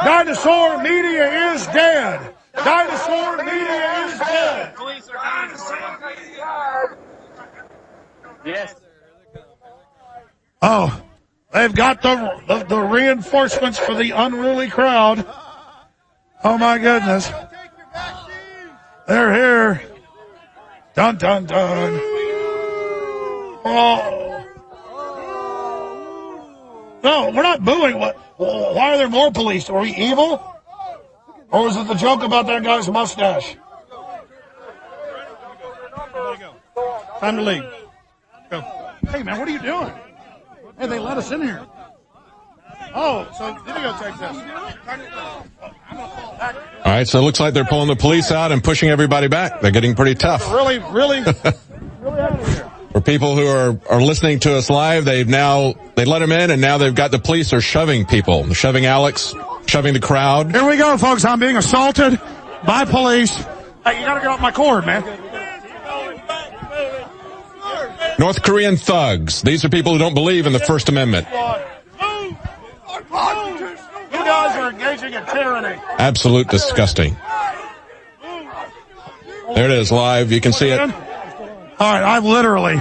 Dinosaur media is dead. Dinosaur media is dead. Police are dinosaurs. Yes. Oh, they've got the reinforcements for the unruly crowd. Oh, my goodness. They're here. Dun, dun, dun. Oh. No, we're not booing. Why are there more police? Are we evil? Or was it the joke about that guy's mustache? Time to leave. Go. Hey, man, what are you doing? Hey, they let us in here. Oh, so videotape this. All right, so it looks like they're pulling the police out and pushing everybody back. They're getting pretty tough. Really here. For people who are listening to us live, they let them in, and now they've got the police are shoving people. They're shoving Alex, shoving the crowd. Here we go, folks. I'm being assaulted by police. Hey, you got to get off my cord, man. North Korean thugs. These are people who don't believe in the First Amendment. You guys are engaging in tyranny. Absolute disgusting. There it is, live. You can see it. All right, I've literally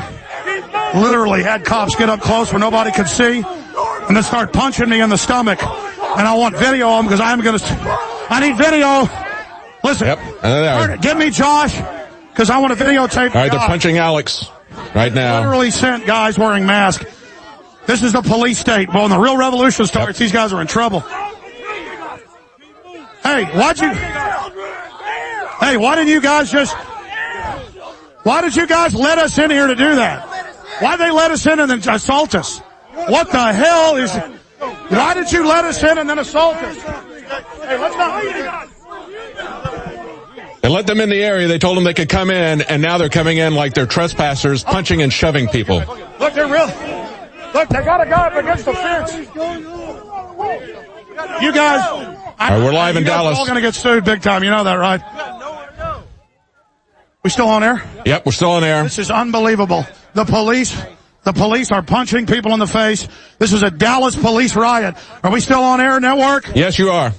had cops get up close where nobody could see and then start punching me in the stomach. And I want video of them because I need video. Listen, give me Josh because I want to videotape. All right, they're punching Alex right now. Literally sent guys wearing masks. This is the police state. Well, when the real revolution starts, these guys are in trouble. Hey, why did you guys let us in here to do that? Why did they let us in and then assault us? What the hell is... Why did you let us in and then assault us? Hey, let's not... They let them in the area. They told them they could come in, and now they're coming in like they're trespassers, punching and shoving people. Look, they got a guy up against the fence. You guys... All right, we're live in Dallas. We're all going to get sued big time. You know that, right? We still on air? Yep, we're still on air. This is unbelievable. The police are punching people in the face. This is a Dallas police riot. Are we still on air, network? Yes, you are.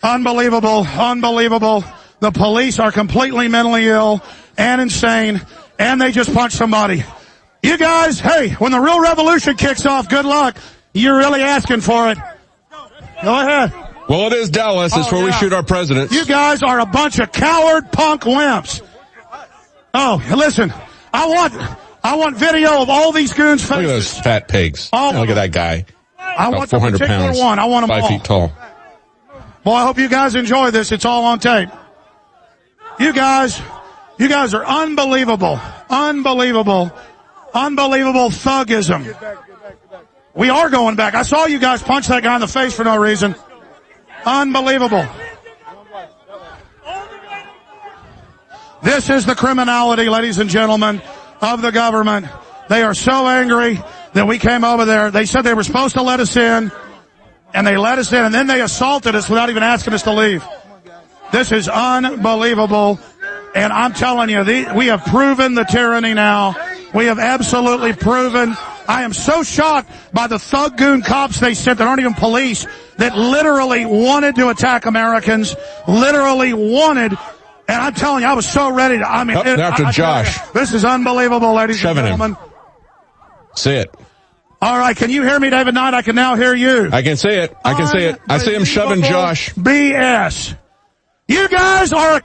Unbelievable. The police are completely mentally ill and insane, and they just punched somebody. You guys, hey, when the real revolution kicks off, good luck. You're really asking for it. Go ahead. Well, it is Dallas. It's where we shoot our presidents. You guys are a bunch of coward punk wimps. Oh, listen, I want video of all these goons' faces. Look at those fat pigs. Look at that guy. I want 400 the particular pounds. one. I want them 5 all. feet tall. Well, I hope you guys enjoy this. It's all on tape. You guys are unbelievable. Unbelievable thuggism. We are going back. I saw you guys punch that guy in the face for no reason. Unbelievable. This is the criminality, ladies and gentlemen, of the government. They are so angry that we came over there. They said they were supposed to let us in, and they let us in, and then they assaulted us without even asking us to leave. This is unbelievable, and I'm telling you, we have proven the tyranny now. We have absolutely proven. I am so shocked by the thug goon cops they sent that aren't even police, that literally wanted to attack Americans, literally wanted. And I'm telling you, I was so ready to, after Josh. This is unbelievable, ladies and gentlemen. See it. All right, can you hear me, David Knight? I can now hear you. I can see it. I see him shoving Josh. BS. You guys are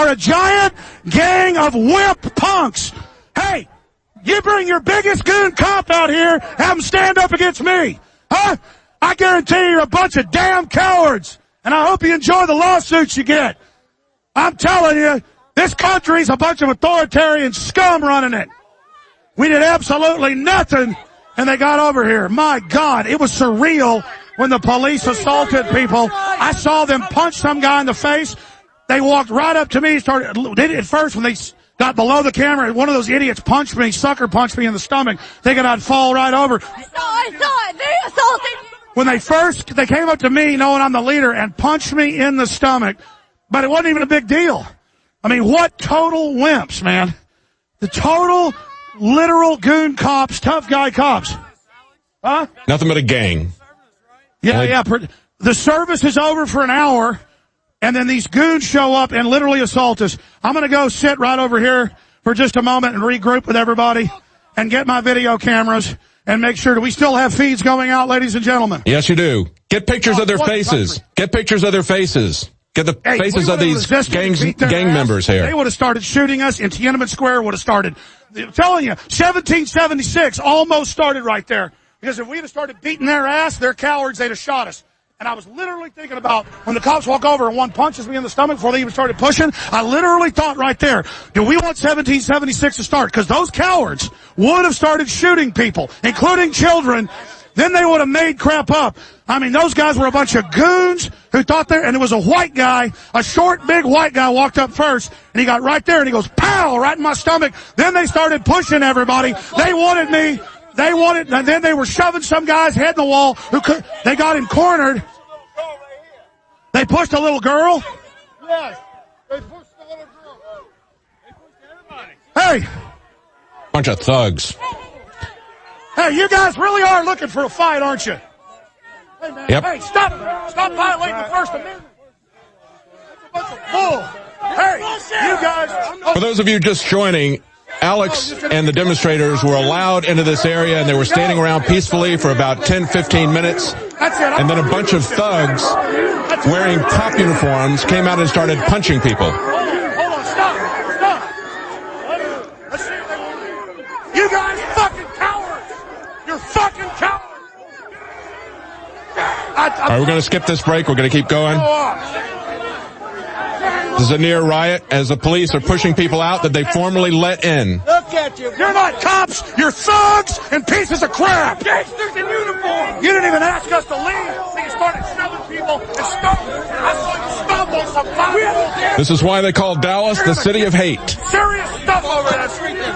a giant gang of wimp punks. Hey, you bring your biggest goon cop out here, have him stand up against me. Huh? I guarantee you're a bunch of damn cowards. And I hope you enjoy the lawsuits you get. I'm telling you, this country's a bunch of authoritarian scum running it. We did absolutely nothing, and they got over here. My God, it was surreal when the police assaulted people. I saw them punch some guy in the face. They walked right up to me. They did it first when they got below the camera. One of those idiots punched me, sucker punched me in the stomach, thinking I'd fall right over. I saw it. They assaulted you. When they came up to me, knowing I'm the leader, and punched me in the stomach. But it wasn't even a big deal. I mean, what total wimps, man. The total, literal goon cops, tough guy cops. Huh? Nothing but a gang. Yeah. the service is over for an hour, and then these goons show up and literally assault us. I'm going to go sit right over here for just a moment and regroup with everybody and get my video cameras and make sure. Do we still have feeds going out, ladies and gentlemen? Yes, you do. Get pictures of their faces. Get pictures of their faces. Get the faces of these gang members here. They would have started shooting us in Tiananmen Square. Would have started. I'm telling you, 1776 almost started right there. Because if we'd have started beating their ass, they're cowards, they'd have shot us. And I was literally thinking about when the cops walk over and one punches me in the stomach before they even started pushing, I literally thought right there, do we want 1776 to start? Because those cowards would have started shooting people, including children. Then they would have made crap up. I mean, those guys were a bunch of goons who thought and it was a white guy, a short, big white guy walked up first, and he got right there and he goes, pow, right in my stomach. Then they started pushing everybody. They wanted me. And then they were shoving some guy's head in the wall. They got him cornered. They pushed a little girl. Yes, they pushed the little girl. They pushed everybody. Hey. Bunch of thugs. Hey, you guys really are looking for a fight, aren't you? Hey, man. Yep. Hey, stop violating the First Amendment. That's a bunch of bull. Hey, you guys. For those of you just joining, Alex and the demonstrators were allowed into this area, and they were standing around peacefully for about 10, 15 minutes. And then a bunch of thugs wearing cop uniforms came out and started punching people. Hold on, stop. Let's see what they want to do. You guys fucking cowards. You're fucking cowards. All right, we're going to skip this break. We're going to keep going. This is a near riot as the police are pushing people out that they formerly let in. Look at you. You're not cops. You're thugs and pieces of crap. Gangsters in uniform. You didn't even ask us to leave. So you started shoving people and stomping. I saw you stumble some 5-year-old. This is why they call Dallas the city of hate. Serious stuff over that street there.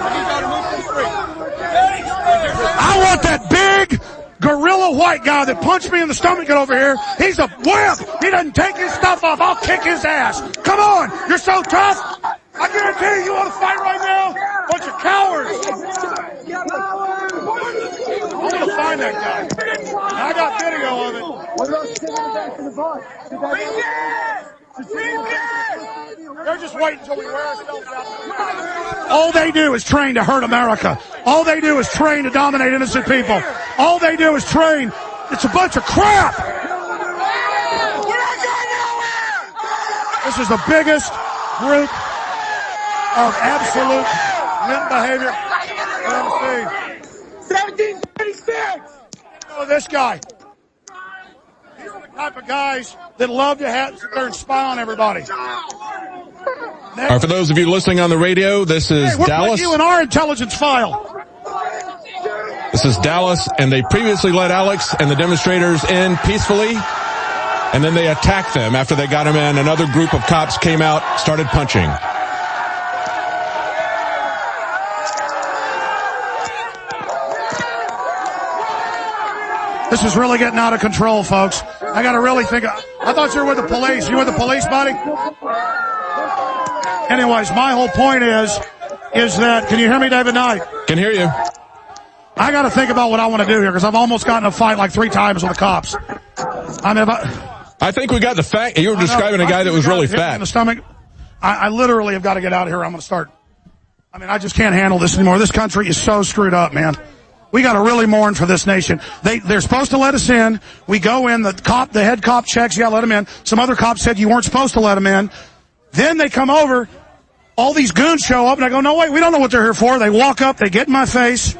I want that big gorilla white guy that punched me in the stomach over here. He's a wimp. He doesn't take his stuff off. I'll kick his ass. Come on. You're so tough. I guarantee you want to fight right now? Bunch of cowards. I want to find that guy. I got video of it. They're just waiting until we wear ourselves out. All they do is train to hurt America. All they do is train to dominate innocent people. All they do is train. It's a bunch of crap. This is the biggest group of absolute limp behavior I've ever seen. 1776. Oh, this guy. These are the type of guys that love to sit there and spy on everybody. All right, for those of you listening on the radio, this is we're Dallas. putting you in our intelligence file. This is Dallas, and they previously let Alex and the demonstrators in peacefully, and then they attacked them after they got him in. Another group of cops came out, started punching. This is really getting out of control, folks. I got to really think. I thought you were with the police. You with the police, buddy? Anyways, my whole point is that, can you hear me, David Knight? Can hear you. I got to think about what I want to do here because I've almost gotten in a fight like 3 times with the cops. I mean, I think we got the fact. You were describing a guy that was really fat. In the stomach. I literally have got to get out of here. I'm going to start. I mean, I just can't handle this anymore. This country is so screwed up, man. We got to really mourn for this nation. They're supposed to let us in. We go in. The head cop checks. Yeah, let them in. Some other cops said you weren't supposed to let them in. Then they come over. All these goons show up, and I go, no, wait, we don't know what they're here for. They walk up. They get in my face.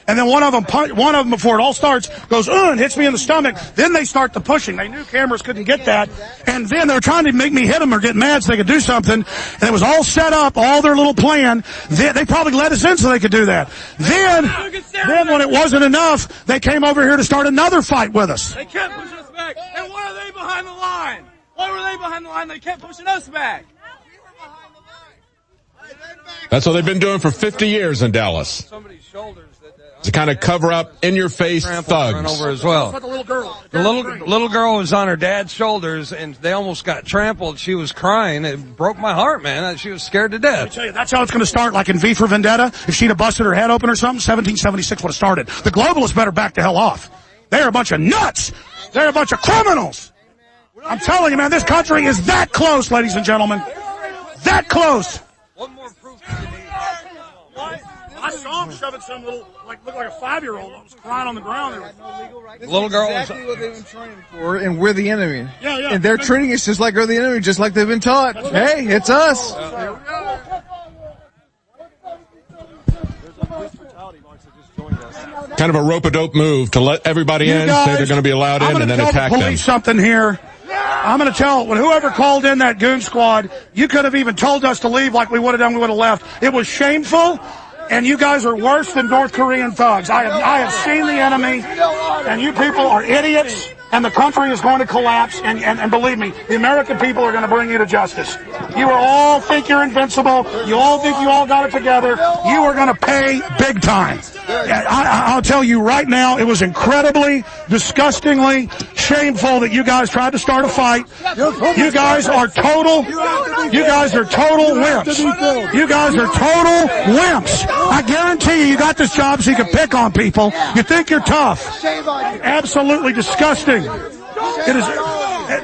And then one of them before it all starts goes, and hits me in the stomach. Then they start the pushing. They knew cameras couldn't get that. And then they're trying to make me hit them or get mad so they could do something. And it was all set up, all their little plan. They probably let us in so they could do that. Then when it wasn't enough, they came over here to start another fight with us. They kept pushing us back. And why are they behind the line? Why were they behind the line? They kept pushing us back. That's what they've been doing for 50 years in Dallas. Somebody's shoulders. To kind of cover up in-your-face thugs. Over as well. The little girl was on her dad's shoulders, and they almost got trampled. She was crying. It broke my heart, man. She was scared to death. Let me tell you, that's how it's going to start, like in V for Vendetta. If she'd have busted her head open or something, 1776 would have started. The globalists better back the hell off. They're a bunch of nuts. They're a bunch of criminals. I'm telling you, man, this country is that close, ladies and gentlemen. That close. One more proof you need. I saw him shoving some little, looked like a 5-year-old. I was crying on the ground. Little girl was exactly what they've been training for, and we're the enemy. Yeah. And they're treating us just like we're the enemy, just like they've been taught. Hey, it's us. Kind of a rope-a-dope move to let everybody in, say they're going to be allowed in, and then attack them. Police something here. I'm going to tell whoever called in that goon squad, you could have even told us to leave like we would have done. We would have left. It was shameful. And you guys are worse than North Korean thugs. I have seen the enemy, and you people are idiots, and the country is going to collapse. And believe me, the American people are going to bring you to justice. You all think you're invincible. You all think you all got it together. You are going to pay big time. I'll tell you right now, it was incredibly, disgustingly shameful that you guys tried to start a fight. You guys are total wimps. You guys are total wimps. I guarantee you got this job so you can pick on people. You think you're tough. Absolutely disgusting. It is.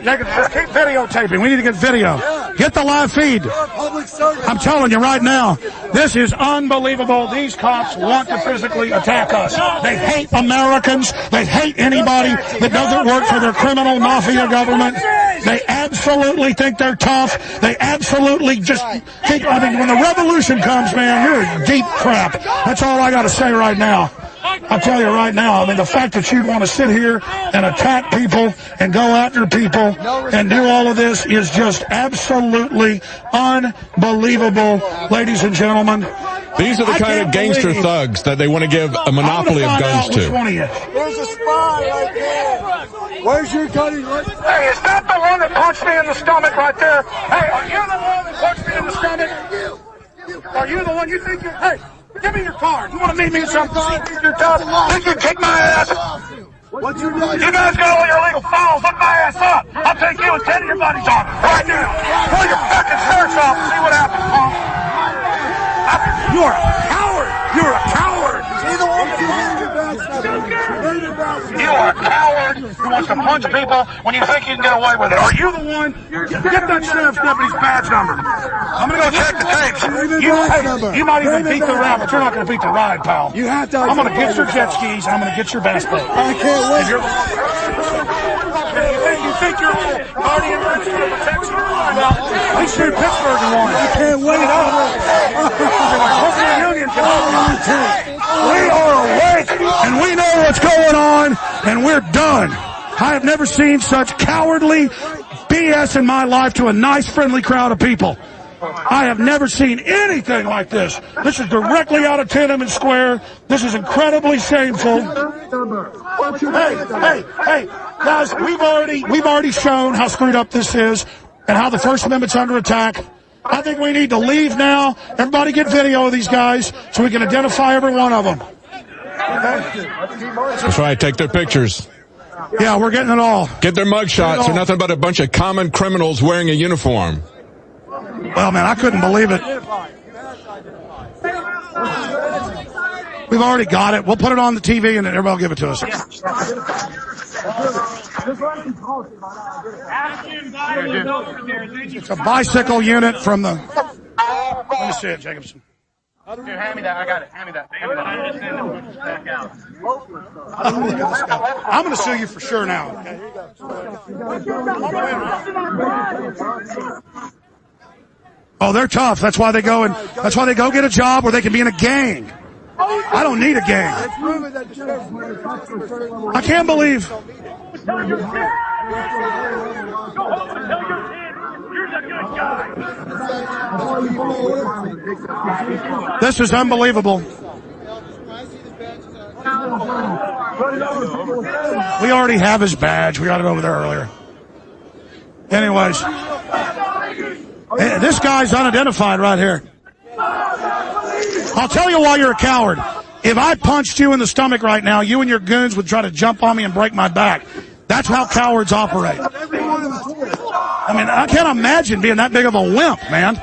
Just keep videotaping. We need to get video. Get the live feed. I'm telling you right now, this is unbelievable. These cops want to physically attack us. They hate Americans. They hate anybody that doesn't work for their criminal mafia government. They absolutely think they're tough. They absolutely just think, when the revolution comes, man, you're in deep crap. That's all I got to say right now. I'll tell you right now, the fact that you'd want to sit here and attack people and go after people and do all of this is just absolutely unbelievable, ladies and gentlemen. These are the kind of gangster thugs that they want to give a monopoly of guns to. There's a spy right there. Where's your gun? Hey, is that the one that punched me in the stomach right there? Hey, are you the one that punched me in the stomach? Are you the one you think you're... Hey, give me your card. You want to meet me at something? You're tough. Think you kick my ass? What you doing? You guys got all your illegal files. Look my ass up. I'll take you and 10 of your buddies on right now. Pull your fucking shirts off and see what happens, punk. You're a coward. You're a coward. You are a coward who wants to punch people when you think you can get away with it. Are you the one? Get that sheriff's deputy's badge number. I'm going to go check the tapes. You might even beat the ride, but you're not going to beat the ride, pal. You have to. I'm going to get your jet skis, and I'm going to get your bass boat. I can't wait. You think you're guardian of protection? Well, least you're in Pittsburgh and won. I can't wait. We are awake, and we know what's going on, and we're done. I have never seen such cowardly BS in my life to a nice, friendly crowd of people. I have never seen anything like this. This is directly out of Tiananmen Square. This is incredibly shameful. Hey, guys, we've already shown how screwed up this is and how the First Amendment's under attack. I think we need to leave now. Everybody get video of these guys so we can identify every one of them. Okay? That's right. Take their pictures. Yeah, we're getting it all. Get their mug shots. They're nothing but a bunch of common criminals wearing a uniform. Well, man, I couldn't believe it. We've already got it. We'll put it on the TV and then everybody will give it to us. It's a bicycle unit from the... Let me see it, Jacobson. Here, hand me that. I got it. Hand me that. I'm going to sue you for sure now. Okay? Oh, they're tough. That's why they go get a job where they can be in a gang. I don't need a gang. I can't believe. This is unbelievable. We already have his badge. We got it over there earlier. Anyways, this guy's unidentified right here. I'll tell you why you're a coward. If I punched you in the stomach right now, you and your goons would try to jump on me and break my back. That's how cowards operate. I mean, I can't imagine being that big of a wimp, man.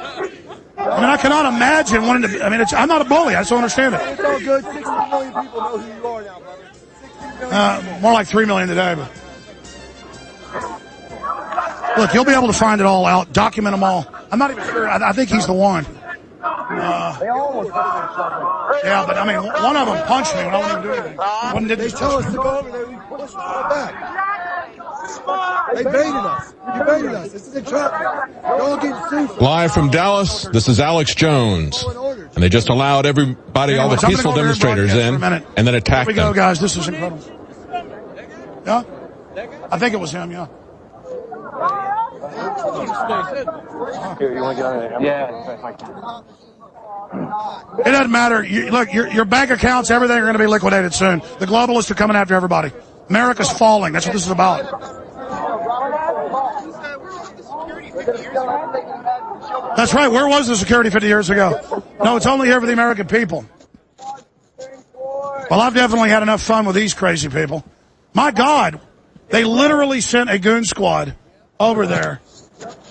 I mean, I cannot imagine wanting to be, I'm not a bully. I just don't understand it. It's all good. 60 million people know who you are now, brother. 60 More like 3 million today. But look, you'll be able to find it all out, document them all. I'm not even sure. I think he's the one. Yeah, but I mean, one of them punched me when I wasn't even doing anything. One did. They tell us to go over there. We push them back. They baited us. You baited us. This is a trap. You're all getting sued. Live from Dallas, this is Alex Jones. And they just allowed everybody, all the peaceful demonstrators in, and then attacked them. Here we go, guys. This is incredible. Yeah? I think it was him, yeah. Here, you want to get on there? Yeah. It doesn't matter. Look, your bank accounts, everything are going to be liquidated soon. The globalists are coming after everybody. America's falling. That's what this is about. That's right. Where was the security 50 years ago? No, it's only here for the American people. Well, I've definitely had enough fun with these crazy people. My God, they literally sent a goon squad over there.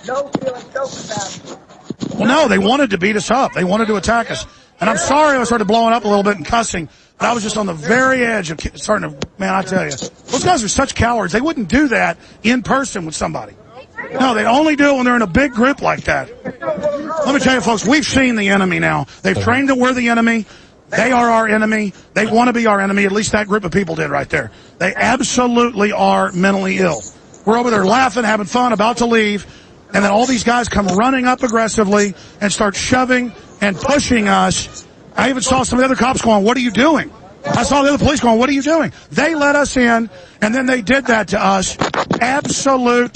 Well, no, they wanted to beat us up. They wanted to attack us. And I'm sorry I started blowing up a little bit and cussing, but I was just on the very edge of starting to, man, I tell you, those guys are such cowards. They wouldn't do that in person with somebody. No, they only do it when they're in a big group like that. Let me tell you, folks, we've seen the enemy now. They've trained that we're the enemy. They are our enemy. They want to be our enemy. At least that group of people did right there. They absolutely are mentally ill. We're over there laughing, having fun, about to leave, and then all these guys come running up aggressively and start shoving and pushing us. I even saw some of the other cops going, "What are you doing?" I saw the other police going, "What are you doing?" They let us in, and then they did that to us. Absolute,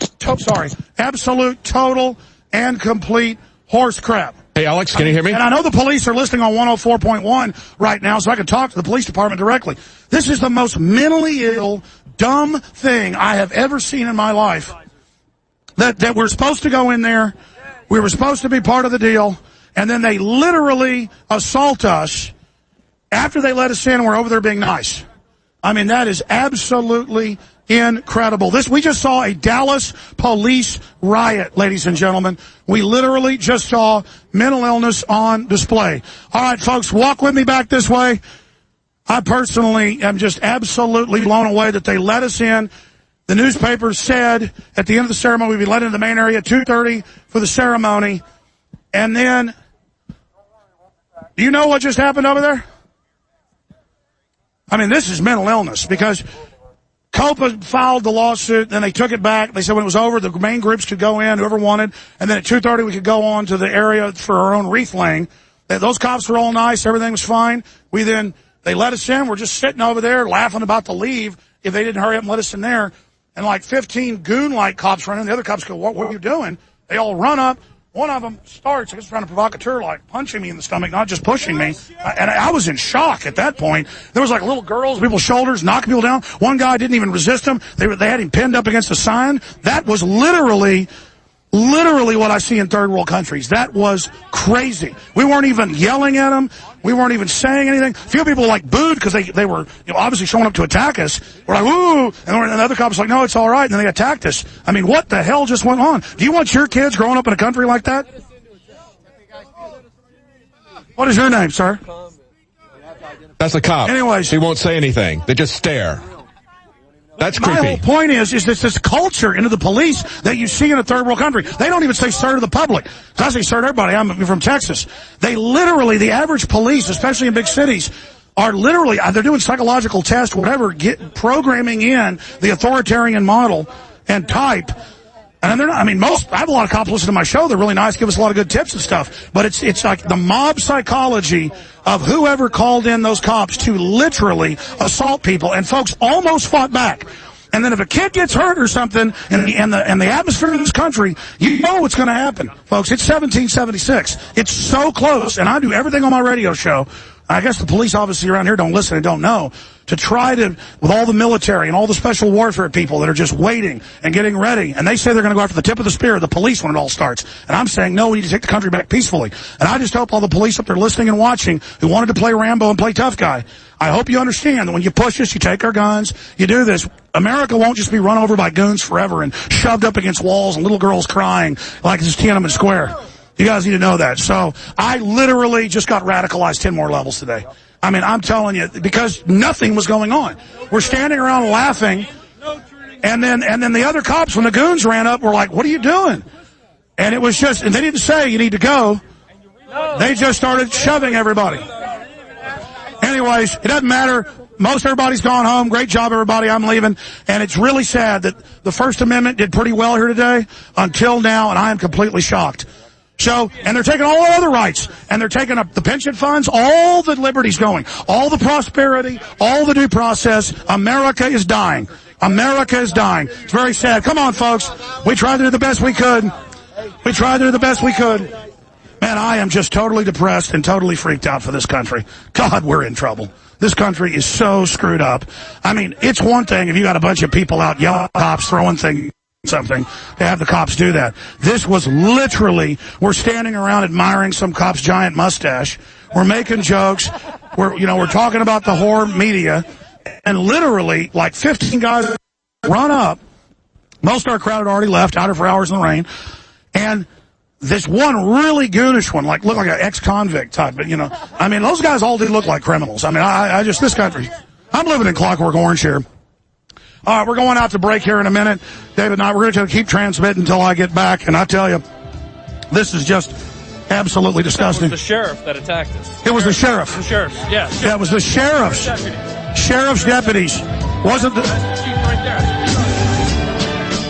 total, and complete horse crap. Hey, Alex, can you hear me? And I know the police are listening on 104.1 right now, so I can talk to the police department directly. This is the most mentally ill, dumb thing I have ever seen in my life. That we're supposed to go in there, we were supposed to be part of the deal, and then they literally assault us after they let us in and we're over there being nice. I mean, that is absolutely incredible. We just saw a Dallas police riot, ladies and gentlemen. We literally just saw mental illness on display. All right, folks, walk with me back this way. I personally am just absolutely blown away that they let us in. The newspaper said at the end of the ceremony we'd be let into the main area at 2:30 for the ceremony. And then, do you know what just happened over there? I mean, this is mental illness because COPA filed the lawsuit, then they took it back. They said when it was over, the main groups could go in, whoever wanted, and then at 2:30 we could go on to the area for our own wreath laying. Those cops were all nice. Everything was fine. They let us in. We're just sitting over there laughing about to leave if they didn't hurry up and let us in there. And like 15 goon-like cops run in. The other cops go, what are you doing? They all run up. One of them starts, I guess, trying to provocateur, like punching me in the stomach, not just pushing me. And I was in shock at that point. There was like little girls, people's shoulders, knocking people down. One guy didn't even resist them. They had him pinned up against a sign. That was literally what I see in third world countries. That was crazy. We weren't even yelling at them. We weren't even saying anything. A few people like booed because they were obviously showing up to attack us. We're like, ooh, and the other cops were like, no, it's all right. And then they attacked us. I mean, what the hell just went on? Do you want your kids growing up in a country like that? What is your name, sir? That's a cop. Anyways. He won't say anything. They just stare. That's creepy. My whole point is this culture into the police that you see in a third world country. They don't even say sir to the public. I say sir to everybody. I'm from Texas. They literally, the average police, especially in big cities, are literally, they're doing psychological tests, whatever, programming in the authoritarian model and type. And they're not, I have a lot of cops listen to my show. They're really nice, give us a lot of good tips and stuff. But it's like the mob psychology of whoever called in those cops to literally assault people. And folks almost fought back. And then if a kid gets hurt or something in the atmosphere of this country, you know what's going to happen. Folks, it's 1776. It's so close. And I do everything on my radio show. I guess the police obviously around here don't listen and don't know, to try to, with all the military and all the special warfare people that are just waiting and getting ready, and they say they're going to go after the tip of the spear, the police, when it all starts. And I'm saying, no, we need to take the country back peacefully. And I just hope all the police up there listening and watching who wanted to play Rambo and play tough guy, I hope you understand that when you push us, you take our guns, you do this, America won't just be run over by goons forever and shoved up against walls and little girls crying like it's Tiananmen Square. You guys need to know that. So I literally just got radicalized 10 more levels today. I mean, I'm telling you, because nothing was going on. We're standing around laughing, and then the other cops, when the goons ran up, were like, what are you doing? And it was just, and they didn't say you need to go. They just started shoving everybody. Anyways, it doesn't matter. Most everybody's gone home. Great job, everybody. I'm leaving. And it's really sad that the First Amendment did pretty well here today until now, and I am completely shocked. So, and they're taking all our other rights, and they're taking up the pension funds, all the liberties going, all the prosperity, all the due process. America is dying. America is dying. It's very sad. Come on, folks. We tried to do the best we could. We tried to do the best we could. Man, I am just totally depressed and totally freaked out for this country. God, we're in trouble. This country is so screwed up. I mean, it's one thing if you got a bunch of people out yelling at cops, throwing something to have the cops do that. This was literally, we're standing around admiring some cop's giant mustache. We're making jokes. We're talking about the whore media, and literally like 15 guys run up. Most of our crowd had already left, out for hours in the rain, and this one really goonish one, looked like an ex-convict type, but I mean, those guys all did look like criminals. I mean, I just, this country, I'm living in Clockwork Orange here. All right, we're going out to break here in a minute. David and I, we're going to keep transmitting until I get back. And I tell you, this is just absolutely disgusting. It was the sheriff that attacked us. It was the sheriff. The sheriff, yeah. Yeah, it was the sheriff's. Sheriff's deputies. Wasn't the... That's the chief right there.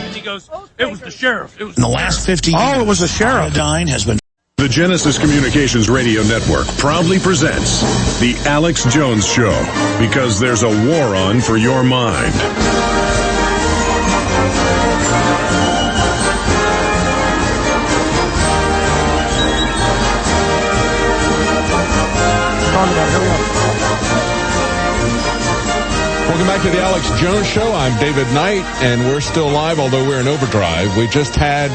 And he goes, it was the sheriff. It was in the last 50 years. Oh, it was the sheriff. Has been... The Genesis Communications Radio Network proudly presents The Alex Jones Show, because there's a war on for your mind. Welcome back to the Alex Jones Show. I'm David Knight, and we're still live, although we're in overdrive. We just had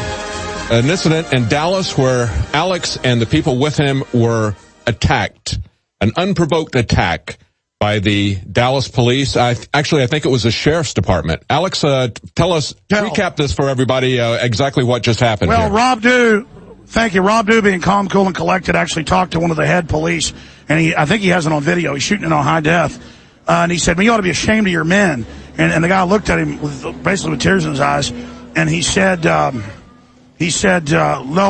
an incident in Dallas where Alex and the people with him were attacked, an unprovoked attack by the Dallas police. I think it was the sheriff's department. Alex, recap this for everybody, exactly what just happened. Well, here. Rob Dew, thank you. Rob Dew, being calm, cool, and collected, actually talked to one of the head police, and I think he has it on video. He's shooting it on high def. And he said, well, you ought to be ashamed of your men. And the guy looked at him basically with tears in his eyes, and he said, no,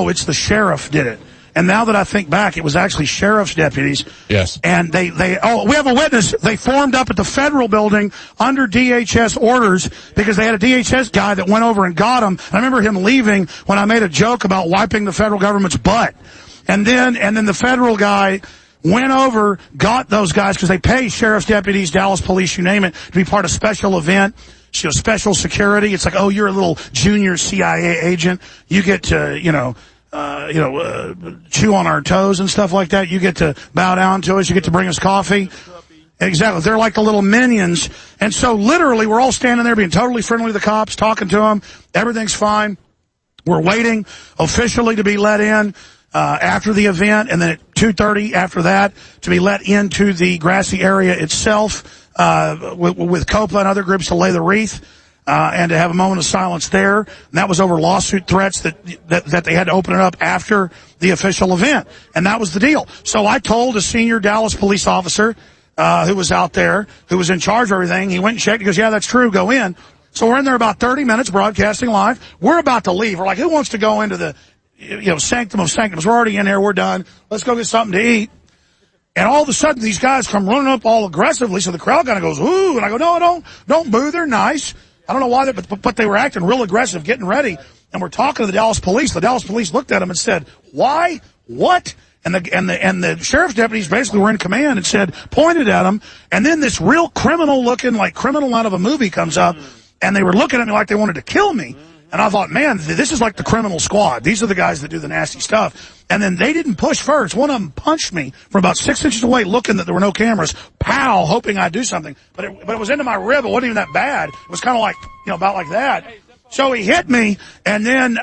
it's the sheriff did it. And now that I think back, it was actually sheriff's deputies. Yes. And we have a witness. They formed up at the federal building under DHS orders because they had a DHS guy that went over and got him. I remember him leaving when I made a joke about wiping the federal government's butt. And then the federal guy went over, got those guys because they pay sheriff's deputies, Dallas police, you name it, to be part of special event. Special security. It's like, oh, you're a little junior CIA agent. You get to, chew on our toes and stuff like that. You get to bow down to us. You get to bring us coffee. Exactly. They're like the little minions. And so literally we're all standing there being totally friendly to the cops, talking to them. Everything's fine. We're waiting officially to be let in after the event, and then at 2:30 after that to be let into the grassy area itself. With COPA and other groups to lay the wreath, and to have a moment of silence there. And that was over lawsuit threats that they had to open it up after the official event. And that was the deal. So I told a senior Dallas police officer, who was out there, who was in charge of everything, he went and checked, he goes, yeah, that's true, go in. So we're in there about 30 minutes broadcasting live. We're about to leave. We're like, who wants to go into the, sanctum of sanctums? We're already in here, we're done. Let's go get something to eat. And all of a sudden, these guys come running up all aggressively, so the crowd kind of goes, ooh, and I go, no, don't boo, they're nice. I don't know why, but they were acting real aggressive, getting ready, and we're talking to the Dallas police. The Dallas police looked at them and said, why? What? And the sheriff's deputies basically were in command and said, pointed at them, and then this real criminal-looking, like criminal out of a movie comes up, and they were looking at me like they wanted to kill me. And I thought, man, this is like the criminal squad. These are the guys that do the nasty stuff. And then they didn't push first. One of them punched me from about 6 inches away, looking that there were no cameras. Pow, hoping I'd do something. But it was into my rib. It wasn't even that bad. It was kind of like, about like that. So he hit me, and then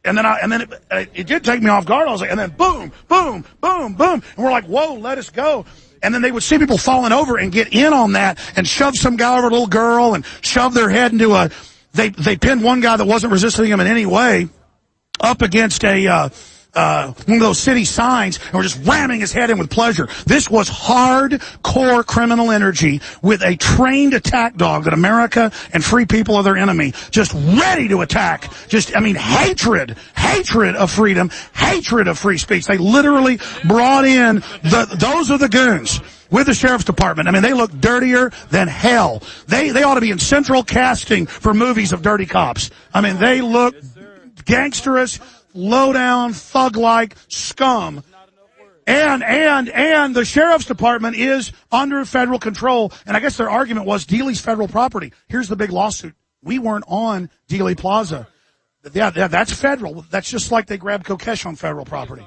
it did take me off guard. I was like, and then boom, boom, boom, boom. And we're like, whoa, let us go. And then they would see people falling over and get in on that and shove some guy over a little girl and shove their head into They pinned one guy that wasn't resisting him in any way up against a one of those city signs and were just ramming his head in with pleasure. This was hardcore criminal energy with a trained attack dog that America and free people are their enemy, just ready to attack. Hatred of freedom, hatred of free speech. They literally brought in those are the goons with the sheriff's department. They look dirtier than hell. They ought to be in central casting for movies of dirty cops. They look gangsterous, low-down, thug-like scum. And the sheriff's department is under federal control. And I guess their argument was Dealey's federal property. Here's the big lawsuit. We weren't on Dealey Plaza. Yeah, that's federal. That's just like they grabbed Kokesh on federal property.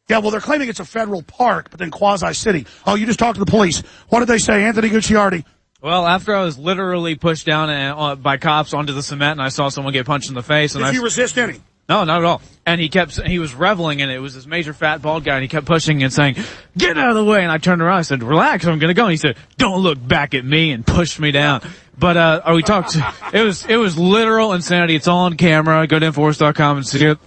Yeah, well, they're claiming it's a federal park, but then quasi-city. Oh, you just talked to the police. What did they say, Anthony Gucciardi? Well, after I was literally pushed down by cops onto the cement and I saw someone get punched in the face. Did you resist any? No, not at all. And he was reveling in it. It was this major fat bald guy and he kept pushing and saying, "Get out of the way." And I turned around. I said, "Relax, I'm going to go." And he said, "Don't look back at me," and pushed me down. But, it was literal insanity. It's all on camera. Go to Infowars.com and see it.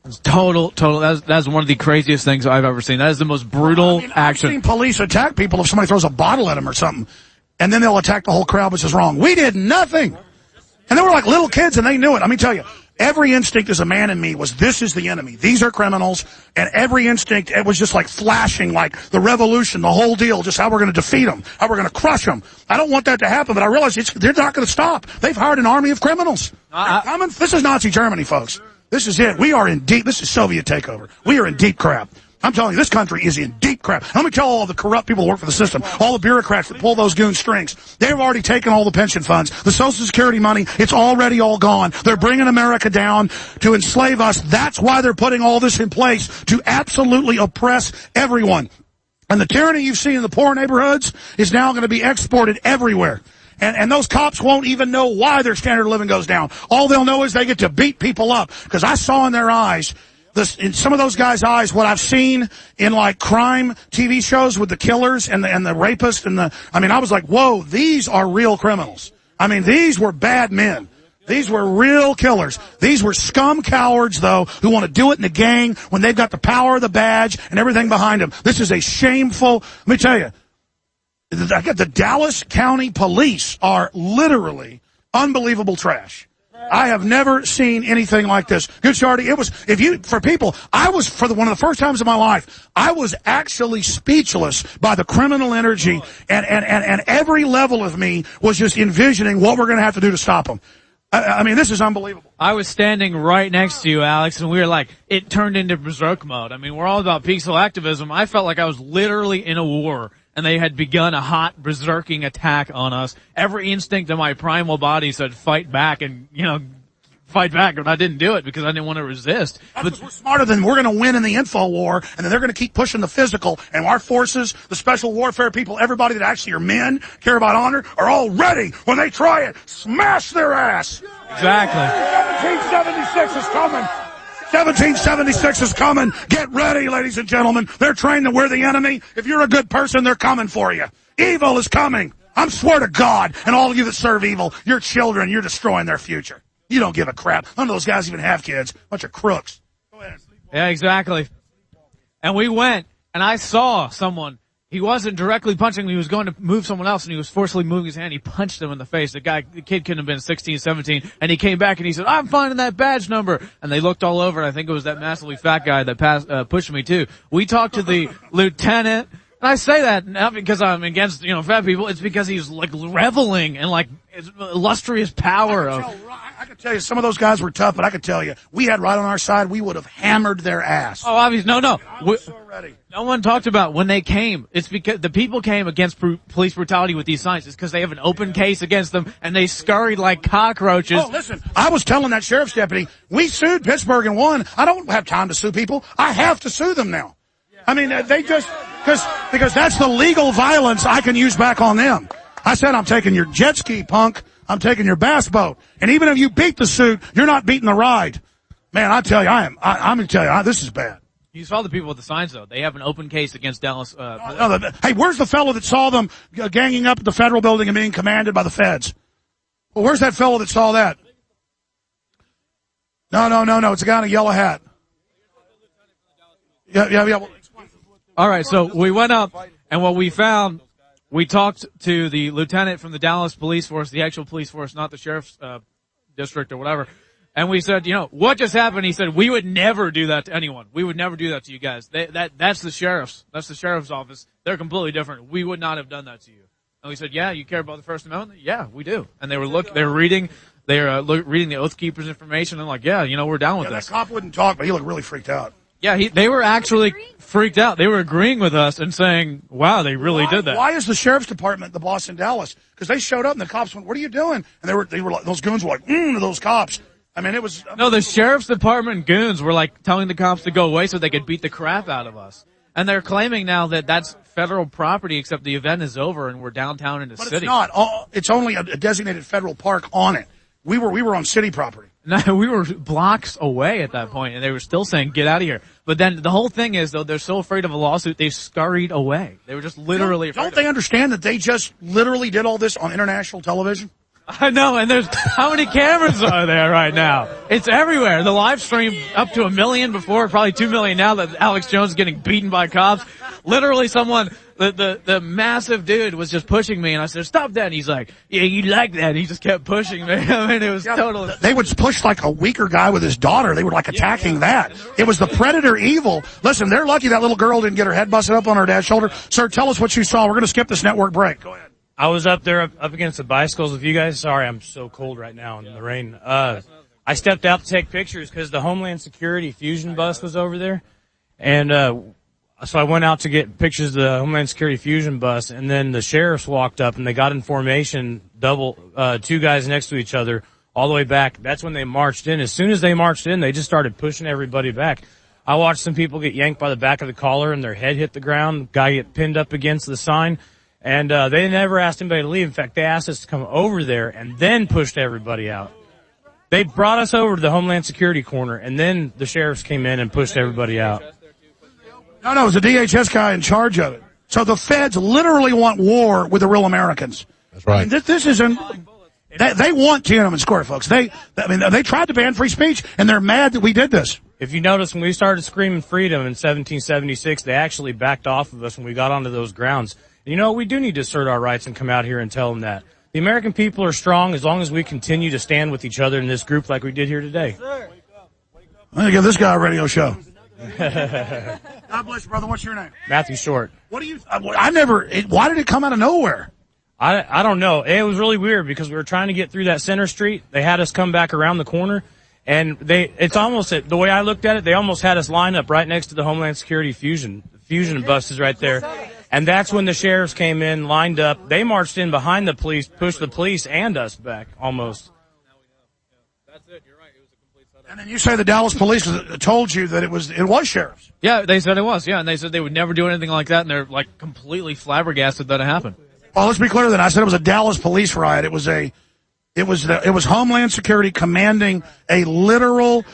It's total. That's one of the craziest things I've ever seen. That is the most brutal action. I've seen police attack people if somebody throws a bottle at them or something. And then they'll attack the whole crowd, which is wrong. We did nothing. And they were like little kids, and they knew it. Let me tell you, every instinct as a man in me was, this is the enemy. These are criminals. And every instinct, it was just like flashing, like the revolution, the whole deal, just how we're going to defeat them, how we're going to crush them. I don't want that to happen, but I realize they're not going to stop. They've hired an army of criminals. This is Nazi Germany, folks. This is it. This is Soviet takeover. We are in deep crap. I'm telling you, this country is in deep crap. Let me tell all the corrupt people who work for the system, all the bureaucrats that pull those goon strings. They've already taken all the pension funds, the Social Security money. It's already all gone. They're bringing America down to enslave us. That's why they're putting all this in place, to absolutely oppress everyone. And the tyranny you've seen in the poor neighborhoods is now going to be exported everywhere. And those cops won't even know why their standard of living goes down. All they'll know is they get to beat people up. Because I saw in their eyes, in some of those guys' eyes, what I've seen in like crime TV shows with the killers and the rapists I was like, whoa, these are real criminals. These were bad men. These were real killers. These were scum cowards, though, who want to do it in a gang when they've got the power of the badge and everything behind them. This is a shameful, let me tell you, the Dallas County Police are literally unbelievable trash. I have never seen anything like this. Good Shardy, one of the first times in my life, I was actually speechless by the criminal energy, and every level of me was just envisioning what we're going to have to do to stop them. This is unbelievable. I was standing right next to you, Alex, and we were like, it turned into berserk mode. We're all about peaceful activism. I felt like I was literally in a war, and they had begun a hot berserking attack on us. Every instinct in my primal body said fight back, and, fight back, but I didn't do it because I didn't want to resist. But we're smarter than we're going to win in the info war, and then they're going to keep pushing the physical, and our forces, the special warfare people, everybody that actually are men, care about honor, are all ready when they try it. Smash their ass! Exactly. 1776 is coming! 1776 is coming. Get ready, ladies and gentlemen. They're trained that we're the enemy. If you're a good person, they're coming for you. Evil is coming. I swear to God, and all of you that serve evil, your children, you're destroying their future. You don't give a crap. None of those guys even have kids. Bunch of crooks. Go ahead. Yeah, exactly. And we went, and I saw someone. He wasn't directly punching me. He was going to move someone else, and he was forcibly moving his hand. He punched him in the face. The kid couldn't have been 16, 17. And he came back, and he said, "I'm finding that badge number." And they looked all over, and I think it was that massively fat guy that pushed me, too. We talked to the lieutenant. And I say that not because I'm against, fat people. It's because he's, like, reveling in, like, illustrious power I could tell you, some of those guys were tough, but I could tell you, we had right on our side, we would have hammered their ass. Oh, obviously, no. I was so ready. No one talked about when they came. It's because the people came against police brutality with these signs. It's because they have an open case against them, and they scurried like cockroaches. Oh, listen, I was telling that sheriff's deputy, we sued Pittsburgh and won. I don't have time to sue people. I have to sue them now. They just, because that's the legal violence I can use back on them. I said, I'm taking your jet ski, punk. I'm taking your bass boat. And even if you beat the suit, you're not beating the ride. Man, I tell you, I'm going to tell you, this is bad. You saw the people with the signs, though. They have an open case against Dallas. Hey, where's the fellow that saw them ganging up at the federal building and being commanded by the feds? Well, where's that fellow that saw that? No. It's a guy in a yellow hat. Yeah. All right, so we went up, and what we found, we talked to the lieutenant from the Dallas police force, the actual police force, not the sheriff's district or whatever. And we said, what just happened? He said, we would never do that to anyone. We would never do that to you guys. That's the sheriff's. That's the sheriff's office. They're completely different. We would not have done that to you. And we said, yeah, you care about the First Amendment? Yeah, we do. And they were reading the Oath Keepers information and like, yeah, we're down with this. That cop wouldn't talk, but he looked really freaked out. Yeah, they were actually freaked out. They were agreeing with us and saying, wow, they really did that. Why is the sheriff's department the boss in Dallas? Because they showed up and the cops went, what are you doing? And they were like, those goons were like, to those cops. I mean, it was... No, the sheriff's department goons were like telling the cops to go away so they could beat the crap out of us. And they're claiming now that that's federal property, except the event is over and we're downtown in the city. But it's not. It's only a designated federal park on it. We were on city property. No, we were blocks away at that point, and they were still saying, get out of here. But then the whole thing is, though, they're so afraid of a lawsuit, they scurried away. They were just literally afraid. Don't they understand that they just literally did all this on international television? I know, and there's how many cameras are there right now? It's everywhere. The live stream up to 1 million before, probably 2 million now that Alex Jones is getting beaten by cops. Literally someone, the massive dude was just pushing me and I said, stop that. And he's like, yeah, you like that. And he just kept pushing me. I mean, it was totally. They would push like a weaker guy with his daughter. They were like attacking that. It was the predator evil. Listen, they're lucky that little girl didn't get her head busted up on her dad's shoulder. Sir, tell us what you saw. We're going to skip this network break. Go ahead. I was up there up against the bicycles with you guys. Sorry, I'm so cold right now in the rain. I stepped out to take pictures because the Homeland Security Fusion bus was over there. And so I went out to get pictures of the Homeland Security Fusion bus, and then the sheriffs walked up, and they got in formation, two guys next to each other, all the way back. That's when they marched in. As soon as they marched in, they just started pushing everybody back. I watched some people get yanked by the back of the collar, and their head hit the ground. Guy get pinned up against the sign. And they never asked anybody to leave. In fact, they asked us to come over there and then pushed everybody out. They brought us over to the Homeland Security corner, and then the sheriffs came in and pushed everybody out. No, it was the DHS guy in charge of it. So the feds literally want war with the real Americans. That's right. I mean, this isn't... They want Tiananmen Square, folks. They tried to ban free speech, and they're mad that we did this. If you notice, when we started screaming freedom in 1776, they actually backed off of us when we got onto those grounds. We do need to assert our rights and come out here and tell them that. The American people are strong as long as we continue to stand with each other in this group like we did here today. I'm going to give this guy a radio show. God bless you, brother. What's your name? Matthew Short. What do you... why did it come out of nowhere? I don't know. It was really weird because we were trying to get through that center street. They had us come back around the corner. And it's almost, the way I looked at it, they almost had us line up right next to the Homeland Security Fusion buses right there. And that's when the sheriffs came in, lined up. They marched in behind the police, pushed the police and us back, almost. That's it. You're right. It was a complete setup. And then you say the Dallas police told you that it was sheriffs. Yeah, they said it was. Yeah, and they said they would never do anything like that, and they're like completely flabbergasted that it happened. Well, let's be clear then. I said it was a Dallas police riot. It was Homeland Security commanding a literal...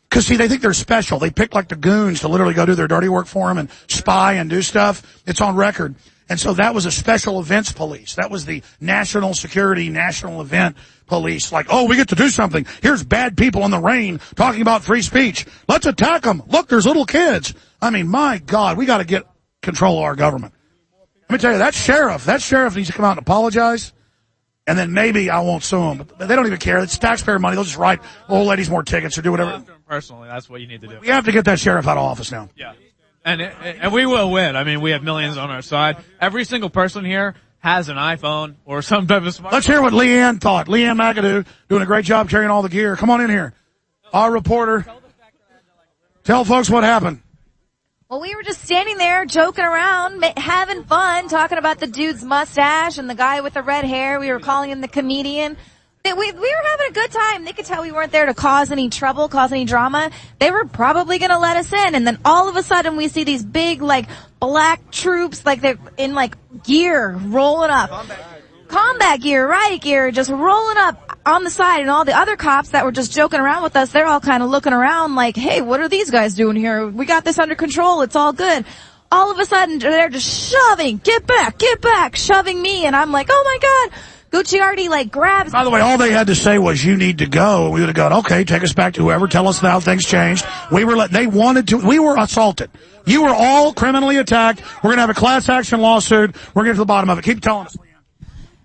Because, see, they think they're special. They pick, like, the goons to literally go do their dirty work for them and spy and do stuff. It's on record. And so that was a special events police. That was the national security, national event police. Like, oh, we get to do something. Here's bad people in the rain talking about free speech. Let's attack them. Look, there's little kids. I mean, my God, we got to get control of our government. Let me tell you, that sheriff needs to come out and apologize. And then maybe I won't sue them. But they don't even care. It's taxpayer money. They'll just write old ladies more tickets or do whatever. Personally, that's what you need to do. We have to get that sheriff out of office now. Yeah. And we will win. I mean, we have millions on our side. Every single person here has an iPhone or some type of smartphone. Let's hear what Leanne thought. Leanne McAdoo doing a great job carrying all the gear. Come on in here. Our reporter. Tell folks what happened. Well, we were just standing there joking around, having fun, talking about the dude's mustache and the guy with the red hair. We were calling him the comedian. We were having a good time. They could tell we weren't there to cause any trouble, cause any drama. They were probably going to let us in. And then all of a sudden we see these big, like, black troops, like they're in, like, gear rolling up. Combat gear, riot gear, just rolling up on the side. And all the other cops that were just joking around with us, they're all kind of looking around like, hey, what are these guys doing here? We got this under control. It's all good. All of a sudden, they're just shoving, get back, shoving me. And I'm like, oh, my God. Gucciardi like grabs. By the way, all they had to say was, "You need to go." We would have gone, "Okay, take us back to whoever. Tell us how things changed." We were we were assaulted. You were all criminally attacked. We're gonna have a class action lawsuit. We're getting to the bottom of it. Keep telling us.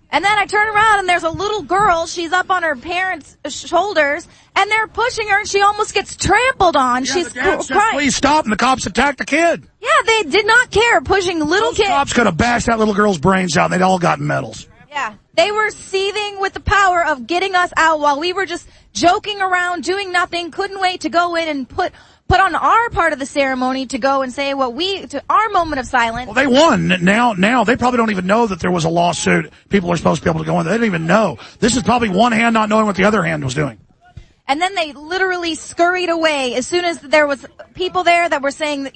And then I turn around and there's a little girl. She's up on her parents' shoulders, and they're pushing her, and she almost gets trampled on. Yeah, She's the dad said, crying. "Please stop!" And the cops attacked the kid. Yeah, they did not care, pushing little kids. Cops could have bashed that little girl's brains out, and they'd all gotten medals. Yeah, they were seething with the power of getting us out while we were just joking around, doing nothing. Couldn't wait to go in and put on our part of the ceremony to go and say to our moment of silence. Well, they won. Now they probably don't even know that there was a lawsuit. People are supposed to be able to go in. They don't even know. This is probably one hand not knowing what the other hand was doing. And then they literally scurried away as soon as there was people there that were saying,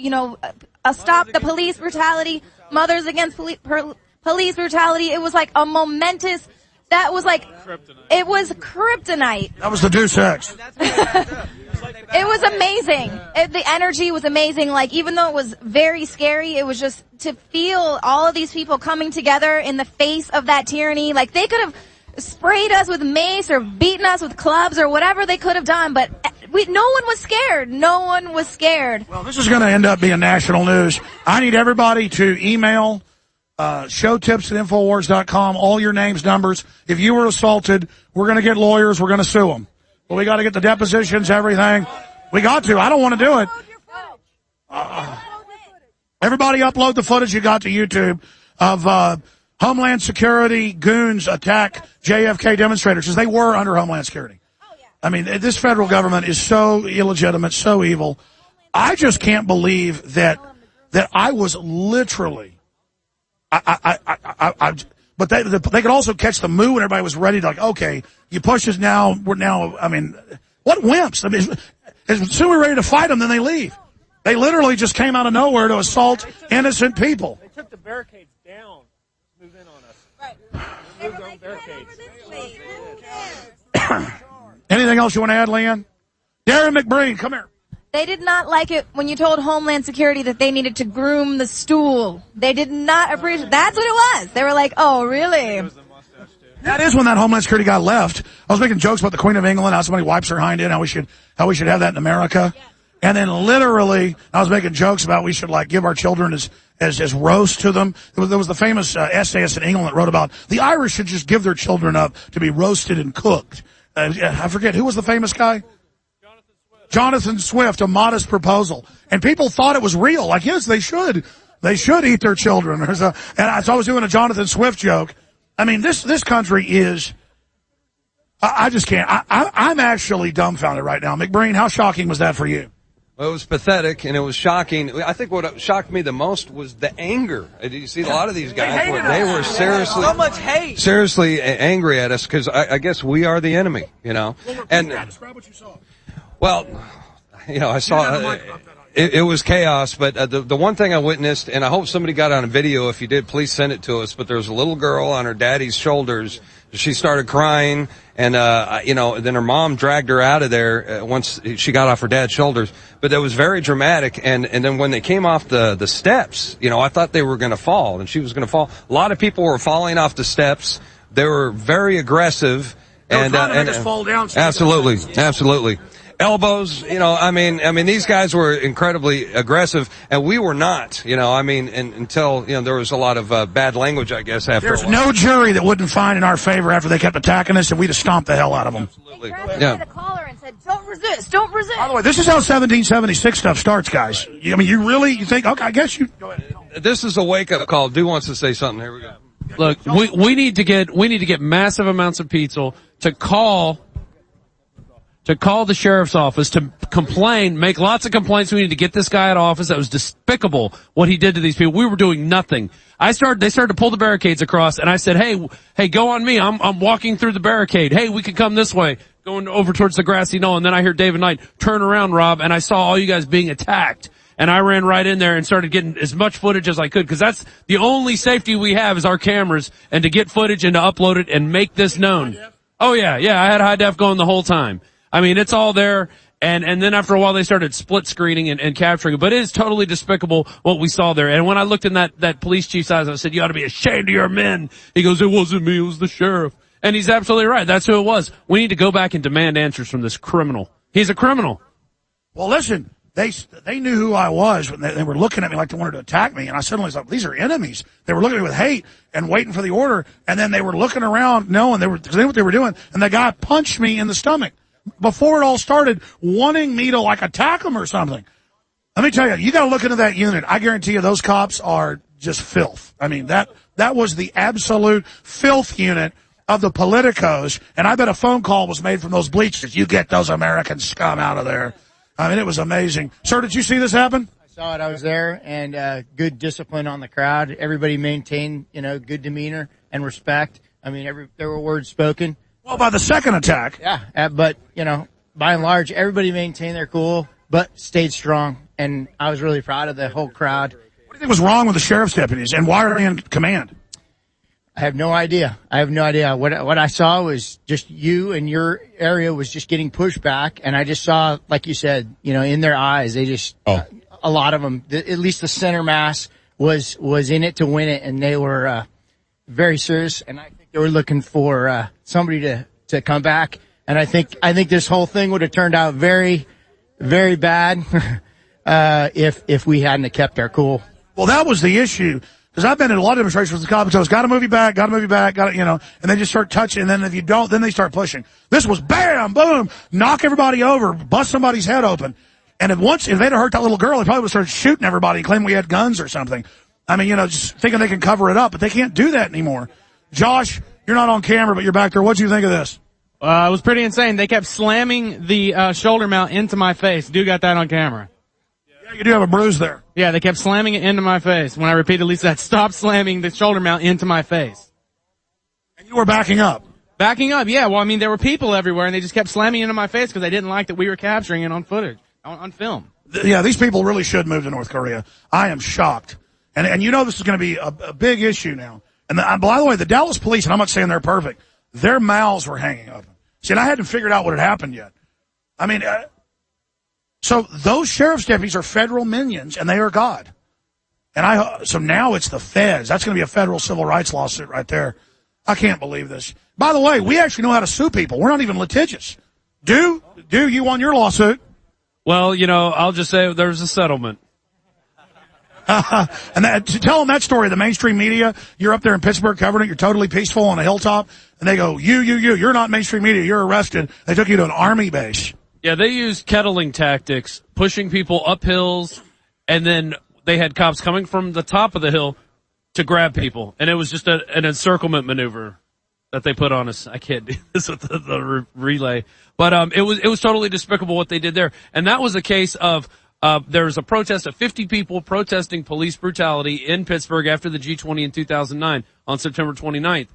stop the police brutality, mothers against police brutality. It was like a momentous. That was like it was kryptonite. That was the Deuce X. It was amazing. The energy was amazing. Like, even though it was very scary, it was just to feel all of these people coming together in the face of that tyranny. Like, they could have sprayed us with mace or beaten us with clubs or whatever they could have done, but no one was scared. No one was scared. Well, this is going to end up being national news. I need everybody to email showtips@infowars.com, all your names, numbers. If you were assaulted, we're going to get lawyers. We're going to sue them. But we got to get the depositions, everything. We got to. I don't want to do it. Everybody upload the footage you got to YouTube of Homeland Security goons attack JFK demonstrators, because they were under Homeland Security. I mean, this federal government is so illegitimate, so evil. I just can't believe that I was literally but they could also catch the mood when everybody was ready to, like, okay, you push us now, I mean, what wimps? I mean, as soon as we're ready to fight them, then they leave. They literally just came out of nowhere to assault innocent people. They took the barricades down, move in on us. Right. They moved on barricades. Anything else you want to add, Leanne? Darren McBreen, come here. They did not like it when you told Homeland Security that they needed to groom the stool. They did not appreciate. That's what it was. They were like, "Oh, really?" That is when that Homeland Security guy left. I was making jokes about the Queen of England, how somebody wipes her hind end, how we should have that in America. And then literally, I was making jokes about we should, like, give our children as roast to them. There was the famous essayist in England that wrote about the Irish should just give their children up to be roasted and cooked. I forget, who was the famous guy? Jonathan Swift, A Modest Proposal. And people thought it was real. Like, yes, they should. They should eat their children. So I was doing a Jonathan Swift joke. I mean, this country is, I just can't. I'm actually dumbfounded right now. McBreen, how shocking was that for you? Well, it was pathetic, and it was shocking. I think what shocked me the most was the anger. You see, a lot of these guys, they were seriously, so much hate, seriously angry at us, because I guess we are the enemy, And describe what you saw. Well, I saw it was chaos, but the one thing I witnessed, and I hope somebody got on a video. If you did, please send it to us. But there was a little girl on her daddy's shoulders. She started crying, and then her mom dragged her out of there once she got off her dad's shoulders. But that was very dramatic. And then when they came off the steps, I thought they were going to fall, and she was going to fall. A lot of people were falling off the steps. They were very aggressive, and fall down. Absolutely. Elbows, I mean, these guys were incredibly aggressive, and we were not, until, there was a lot of bad language, I guess, after There's no jury that wouldn't find in our favor after they kept attacking us, and we just stomped the hell out of them. Absolutely. Yeah. The caller and said, "Don't resist, don't resist." By the way, this is how 1776 stuff starts, guys. I mean, you think, okay, I guess you go ahead. This is a wake-up call. Du wants to say something. Here we go. Look, we need to get massive amounts of people to call the sheriff's office to complain, make lots of complaints. We need to get this guy out of office. That was despicable what he did to these people. We were doing nothing. They started to pull the barricades across, and I said, hey, go on me. I'm walking through the barricade. Hey, we can come this way, going over towards the grassy knoll. And then I hear David Knight, "Turn around, Rob," and I saw all you guys being attacked. And I ran right in there and started getting as much footage as I could, because that's the only safety we have is our cameras, and to get footage and to upload it and make this known. Oh yeah, I had high def going the whole time. I mean, it's all there, and then after a while they started split screening and capturing it. But it is totally despicable what we saw there. And when I looked in that police chief's eyes, I said, "You ought to be ashamed of your men." He goes, "It wasn't me, it was the sheriff." And he's absolutely right. That's who it was. We need to go back and demand answers from this criminal. He's a criminal. Well, listen, they knew who I was when they were looking at me like they wanted to attack me, and I suddenly thought, these are enemies. They were looking at me with hate and waiting for the order, and then they were looking around knowing because they knew what they were doing, and the guy punched me in the stomach before it all started, wanting me to like attack him or something. Let me tell you, you got to look into that unit. I guarantee you those cops are just filth. I mean, that was the absolute filth unit of the politicos, and I bet a phone call was made from those bleachers. You get those American scum out of there. I mean, it was amazing. Sir, did you see this happen? I saw it. I was there, and good discipline on the crowd. Everybody maintained, good demeanor and respect. I mean, there were words spoken. Well, by the second attack. Yeah, but, by and large, everybody maintained their cool, but stayed strong, and I was really proud of the whole crowd. What do you think was wrong with the sheriff's deputies, and why are they in command? I have no idea. What I saw was just you and your area was just getting pushed back, and I just saw, like you said, in their eyes, they just a lot of them, at least the center mass was in it to win it, and they were very serious, and I think they were looking for somebody to come back, and I think this whole thing would have turned out very, very bad if we hadn't have kept our cool. Well, that was the issue. Because I've been in a lot of demonstrations with the cops, got to move you back, and they just start touching, and then if you don't, then they start pushing. This was bam, boom, knock everybody over, bust somebody's head open. And if they'd have hurt that little girl, they probably would have started shooting everybody and claiming we had guns or something. I mean, just thinking they can cover it up, but they can't do that anymore. Josh, you're not on camera, but you're back there. What'd you think of this? It was pretty insane. They kept slamming the shoulder mount into my face. Dude got that on camera. You do have a bruise there. Yeah, they kept slamming it into my face when I repeatedly said, stop slamming the shoulder mount into my face. And you were backing up? Backing up, yeah. Well, I mean, there were people everywhere, and they just kept slamming into my face because they didn't like that we were capturing it on footage, on film. Yeah, these people really should move to North Korea. I am shocked. And this is going to be a big issue now. And by the way, the Dallas police, and I'm not saying they're perfect, their mouths were hanging open. See, and I hadn't figured out what had happened yet. I mean... So those sheriff's deputies are federal minions, and they are God. And so now it's the feds. That's going to be a federal civil rights lawsuit right there. I can't believe this. By the way, we actually know how to sue people. We're not even litigious. Do you won your lawsuit? Well, I'll just say there's a settlement. And to tell them that story, the mainstream media, you're up there in Pittsburgh covering it, you're totally peaceful on a hilltop, and they go, you're not mainstream media, you're arrested. They took you to an army base. Yeah, they used kettling tactics, pushing people up hills, and then they had cops coming from the top of the hill to grab people. And it was just an encirclement maneuver that they put on us. I can't do this with the relay. But it was totally despicable what they did there. And that was a case of there was a protest of 50 people protesting police brutality in Pittsburgh after the G20 in 2009 on September 29th.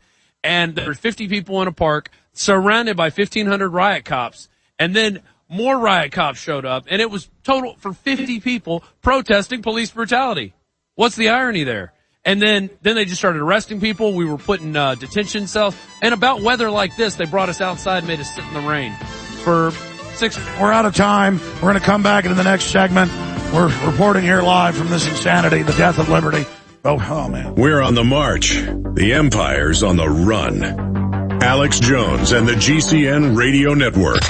And there were 50 people in a park surrounded by 1,500 riot cops. And then more riot cops showed up, and it was total for 50 people protesting police brutality. What's the irony there? And then they just started arresting people. We were put in detention cells. And about weather like this, they brought us outside and made us sit in the rain for 6 hours. We're out of time. We're going to come back into the next segment. We're reporting here live from this insanity, the death of liberty. Oh, man. We're on the march. The empire's on the run. Alex Jones and the GCN Radio Network.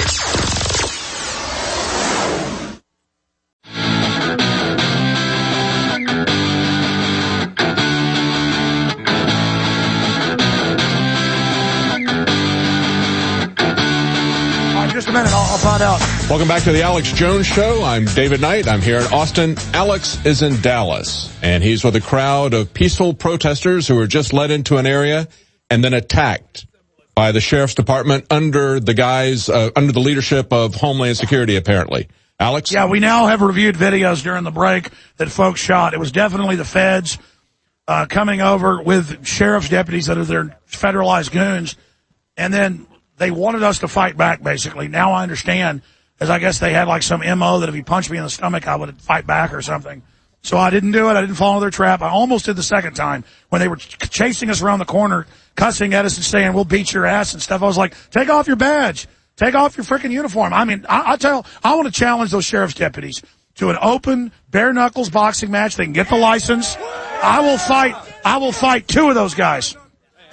Just a minute, I'll find out. Welcome back to the Alex Jones Show. I'm David Knight. I'm here in Austin. Alex is in Dallas, and he's with a crowd of peaceful protesters who were just led into an area and then attacked by the sheriff's department under the leadership of Homeland Security, apparently. Alex? Yeah, we now have reviewed videos during the break that folks shot. It was definitely the feds coming over with sheriff's deputies that are their federalized goons, and then they wanted us to fight back, basically. Now I understand, as I guess they had like some MO that if he punched me in the stomach, I would fight back or something. So I didn't do it. I didn't fall into their trap. I almost did the second time when they were chasing us around the corner, cussing at us and saying, we'll beat your ass and stuff. I was like, take off your badge. Take off your freaking uniform. I mean, I want to challenge those sheriff's deputies to an open, bare knuckles boxing match. They can get the license. I will fight two of those guys.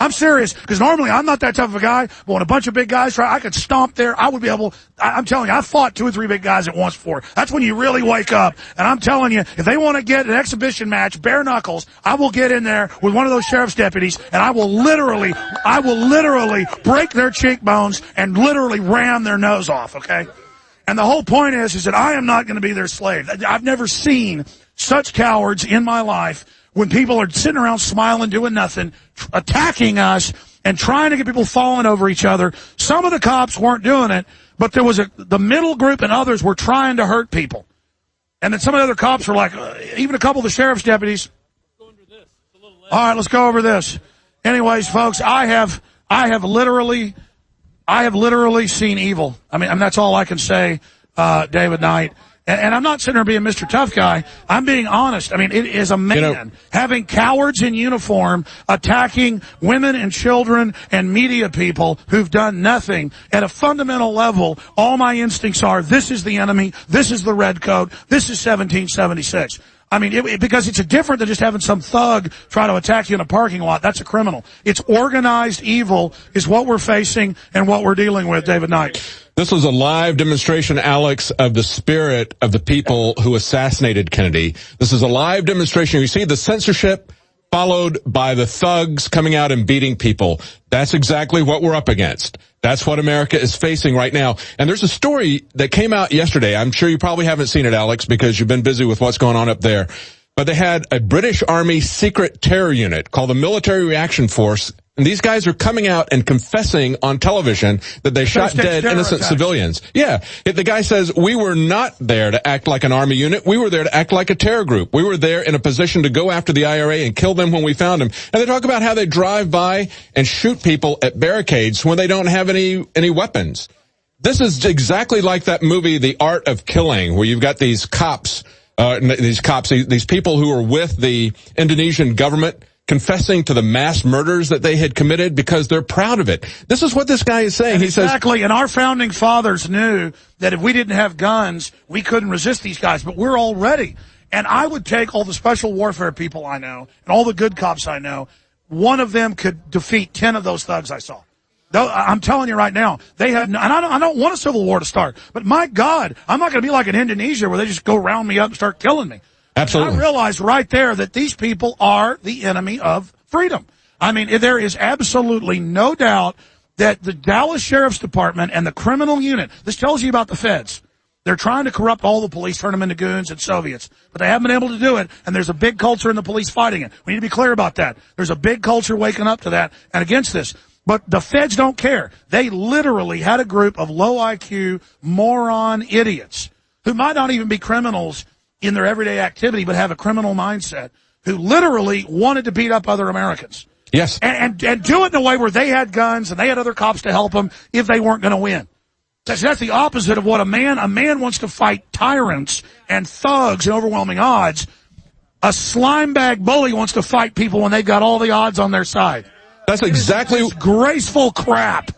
I'm serious, because normally I'm not that tough of a guy, but when a bunch of big guys try, I could stomp there. I would be able, I'm telling you, I fought 2 or 3 big guys at once before. That's when you really wake up. And I'm telling you, if they want to get an exhibition match, bare knuckles, I will get in there with one of those sheriff's deputies, and I will literally break their cheekbones and literally ram their nose off, okay? And the whole point is that I am not going to be their slave. I've never seen such cowards in my life when people are sitting around smiling, doing nothing, attacking us and trying to get people falling over each other. Some of the cops weren't doing it, but there was the middle group and others were trying to hurt people. And then some of the other cops were like, even a couple of the sheriff's deputies. All right, let's go over this. Anyways, folks, I have literally seen evil. I mean, that's all I can say, David Knight. And I'm not sitting there being Mr. Tough Guy. I'm being honest. I mean, it is a man having cowards in uniform attacking women and children and media people who've done nothing. At a fundamental level, all my instincts are, this is the enemy, this is the red coat, this is 1776. I mean, because it's different than just having some thug try to attack you in a parking lot. That's a criminal. It's organized evil is what we're facing and what we're dealing with, David Knight. This was a live demonstration, Alex, of the spirit of the people who assassinated Kennedy. This is a live demonstration. You see the censorship followed by the thugs coming out and beating people. That's exactly what we're up against. That's what America is facing right now. And there's a story that came out yesterday. I'm sure you probably haven't seen it, Alex, because you've been busy with what's going on up there. But they had a British Army secret terror unit called the Military Reaction Force. And these guys are coming out and confessing on television that they shot dead innocent civilians. Yeah. The guy says, we were not there to act like an army unit. We were there to act like a terror group. We were there in a position to go after the IRA and kill them when we found them. And they talk about how they drive by and shoot people at barricades when they don't have any weapons. This is exactly like that movie, The Art of Killing, where you've got these these people who are with the Indonesian government confessing to the mass murders that they had committed because they're proud of it. This is what this guy is saying. He says, exactly. And our founding fathers knew that if we didn't have guns, we couldn't resist these guys, but we're all ready. And I would take all the special warfare people I know and all the good cops I know. One of them could defeat 10 of those thugs I saw. I'm telling you right now, they had, and I don't want a civil war to start, but my God, I'm not going to be like in Indonesia where they just go round me up and start killing me. Absolutely. I realized right there that these people are the enemy of freedom. I mean, there is absolutely no doubt that the Dallas Sheriff's Department and the criminal unit, this tells you about the feds. They're trying to corrupt all the police, turn them into goons and Soviets, but they haven't been able to do it, and there's a big culture in the police fighting it. We need to be clear about that. There's a big culture waking up to that and against this. But the feds don't care. They literally had a group of low IQ, moron idiots who might not even be criminals in their everyday activity, but have a criminal mindset, who literally wanted to beat up other Americans. Yes. And do it in a way where they had guns and they had other cops to help them if they weren't going to win. That's the opposite of what a man wants to fight tyrants and thugs in overwhelming odds. A slimebag bully wants to fight people when they've got all the odds on their side. That's exactly graceful crap.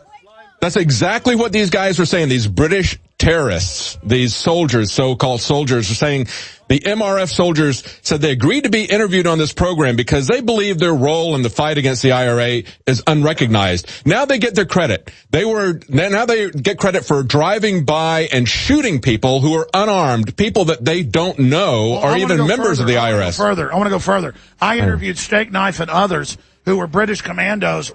That's exactly what these guys were saying. These British terrorists, these soldiers, so-called soldiers, are saying the MRF soldiers said they agreed to be interviewed on this program because they believe their role in the fight against the IRA is unrecognized. Now they get their credit. Now they get credit for driving by and shooting people who are unarmed, people that they don't know are even members of the IRS. I want to go further. I interviewed Steak Knife and others who were British commandos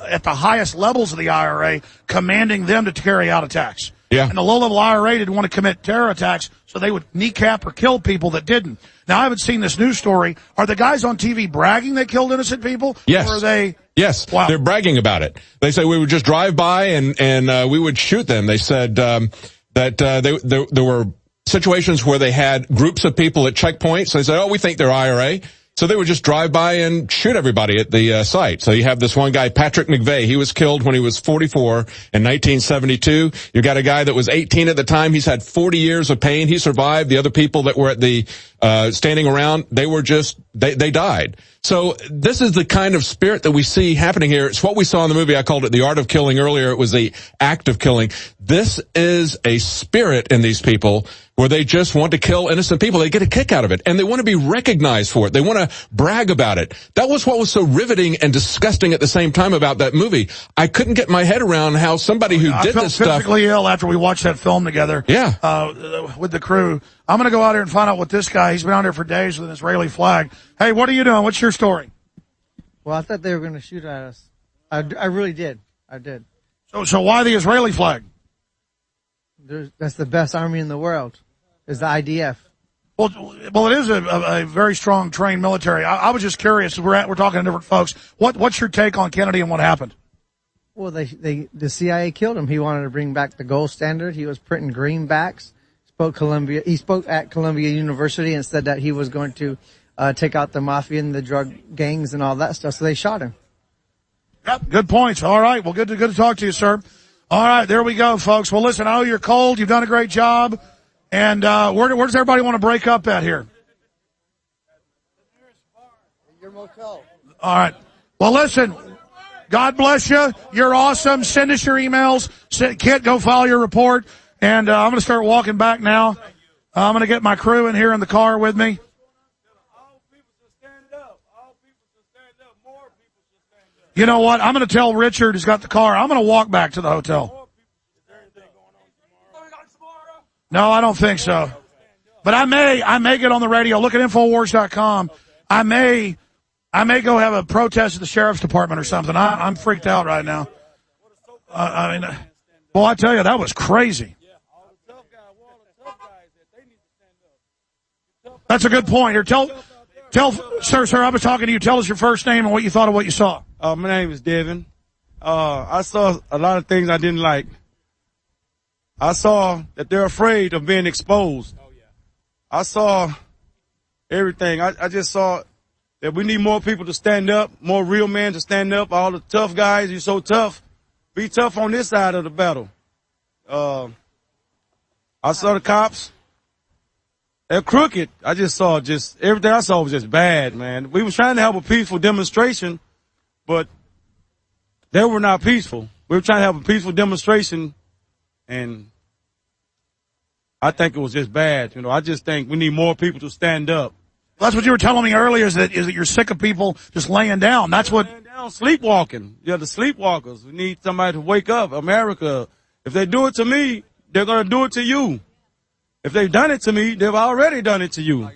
at the highest levels of the IRA, commanding them to carry out attacks. Yeah. And the low-level IRA didn't want to commit terror attacks, so they would kneecap or kill people that didn't. Now, I haven't seen this news story. Are the guys on TV bragging they killed innocent people? Yes. Or are they? Yes. Wow. They're bragging about it. They say we would just drive by and we would shoot them. They said that there were situations where they had groups of people at checkpoints. They said, oh, we think they're IRA. So they would just drive by and shoot everybody at the site. So you have this one guy, Patrick McVeigh. He was killed when he was 44 in 1972. You got a guy that was 18 at the time. He's had 40 years of pain. He survived. The other people that were at the standing around, they died. So this is the kind of spirit that we see happening here. It's what we saw in the movie. I called it The Art of Killing earlier. It was the act of killing. This is a spirit in these people where they just want to kill innocent people. They get a kick out of it, and they want to be recognized for it. They want to brag about it. That was what was so riveting and disgusting at the same time about that movie. I couldn't get my head around how somebody who did this stuff... I felt physically ill after we watched that film together. Yeah. With the crew. I'm going to go out here and find out what this guy, he's been out here for days with an Israeli flag. Hey, what are you doing? What's your story? Well, I thought they were going to shoot at us. I really did. I did. So why the Israeli flag? That's the best army in the world, is the IDF. Well, it is a very strong, trained military. I was just curious. We're talking to different folks. What's your take on Kennedy and what happened? Well, the CIA killed him. He wanted to bring back the gold standard. He was printing greenbacks. He spoke at Columbia University and said that he was going to take out the mafia and the drug gangs and all that stuff. So they shot him. Yep, good points. All right. Well, good to talk to you, sir. All right, there we go, folks. Well, listen, I know you're cold. You've done a great job. And where does everybody want to break up at here? Your motel. All right. Well, listen, God bless you. You're awesome. Send us your emails. Kit, go file your report. And I'm going to start walking back now. I'm going to get my crew in here in the car with me. You know what? I'm going to tell Richard, who's got the car, I'm going to walk back to the hotel. No, I don't think so. But I may get on the radio. Look at Infowars.com. I may go have a protest at the sheriff's department or something. I'm freaked out right now. I mean, well, I tell you, that was crazy. That's a good point. Here, tell, sir, I was talking to you. Tell us your first name and what you thought of what you saw. My name is Devin. I saw a lot of things I didn't like. I saw that they're afraid of being exposed. I saw everything. I just saw that we need more people to stand up, more real men to stand up. All the tough guys, you're so tough. Be tough on this side of the battle. I saw the cops. They're crooked. I just saw everything I saw was just bad, man. We were trying to have a peaceful demonstration, but they were not peaceful. We were trying to have a peaceful demonstration, and I think it was just bad. You know, I just think we need more people to stand up. That's what you were telling me earlier, is that you're sick of people just laying down. That's what... Laying down, sleepwalking. Yeah, the sleepwalkers. We need somebody to wake up. America, if they do it to me, they're going to do it to you. If they've done it to me, they've already done it to you.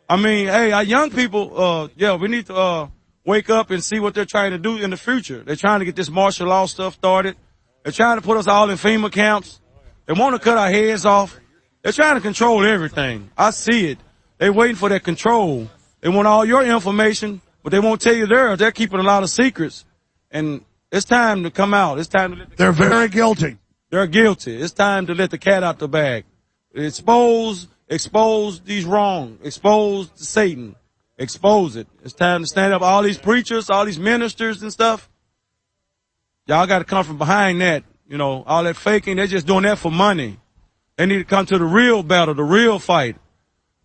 I mean, hey, our young people, we need to wake up and see what they're trying to do in the future. They're trying to get this martial law stuff started. They're trying to put us all in FEMA camps. They want to cut our heads off. They're trying to control everything. I see it. They're waiting for that control. They want all your information, but they won't tell you theirs. They're keeping a lot of secrets. And it's time to come out. It's time to let They're very guilty. They're guilty. It's time to let the cat out the bag. Expose these wrong. Expose Satan. Expose it. It's time to stand up. All these preachers, all these ministers and stuff, y'all got to come from behind that. You know, all that faking, they're just doing that for money. They need to come to the real battle, the real fight.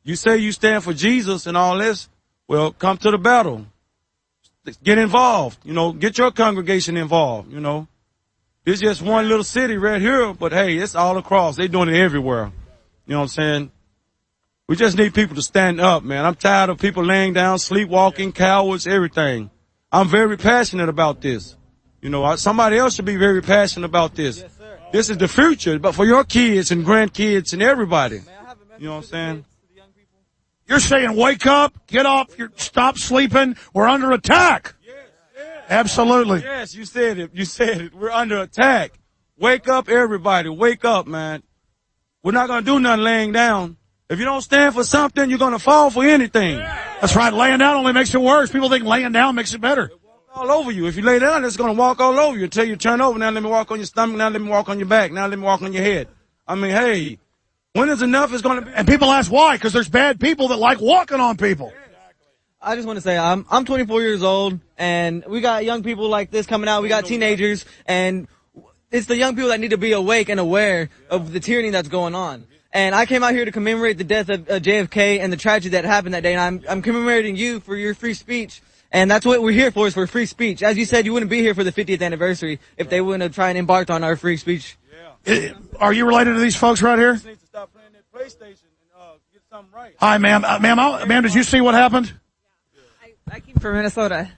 You say you stand for Jesus and all this, well, come to the battle. Get involved. You know, get your congregation involved, you know. It's just one little city right here, but hey, it's all across. They're doing it everywhere. You know what I'm saying? We just need people to stand up, man. I'm tired of people laying down, sleepwalking, cowards, everything. I'm very passionate about this. You know, somebody else should be very passionate about this. Yes, this is the future, but for your kids and grandkids and everybody. You know what I'm saying? You're saying wake up, get up, stop sleeping. We're under attack. Yes. Absolutely. Yes, you said it. You said it. We're under attack. Wake up, everybody. Wake up, man. We're not going to do nothing laying down. If you don't stand for something, you're going to fall for anything. That's right. Laying down only makes it worse. People think laying down makes it better. All over you. If you lay down, it's going to walk all over you until you turn over. Now let me walk on your stomach. Now let me walk on your back. Now let me walk on your head. I mean, hey, when is enough is going to be. And people ask why, because there's bad people that like walking on people. I just want to say I'm 24 years old, and we got young people like this coming out. We got teenagers, and it's the young people that need to be awake and aware of the tyranny that's going on. And I came out here to commemorate the death of JFK and the tragedy that happened that day, and I'm commemorating you for your free speech. And that's what we're here for, is for free speech. As you said, you wouldn't be here for the 50th anniversary if they wouldn't have tried and embarked on our free speech. Are you related to these folks right here? Need to stop playing that PlayStation. Hi, ma'am. Ma'am, did you see what happened? I came from Minnesota.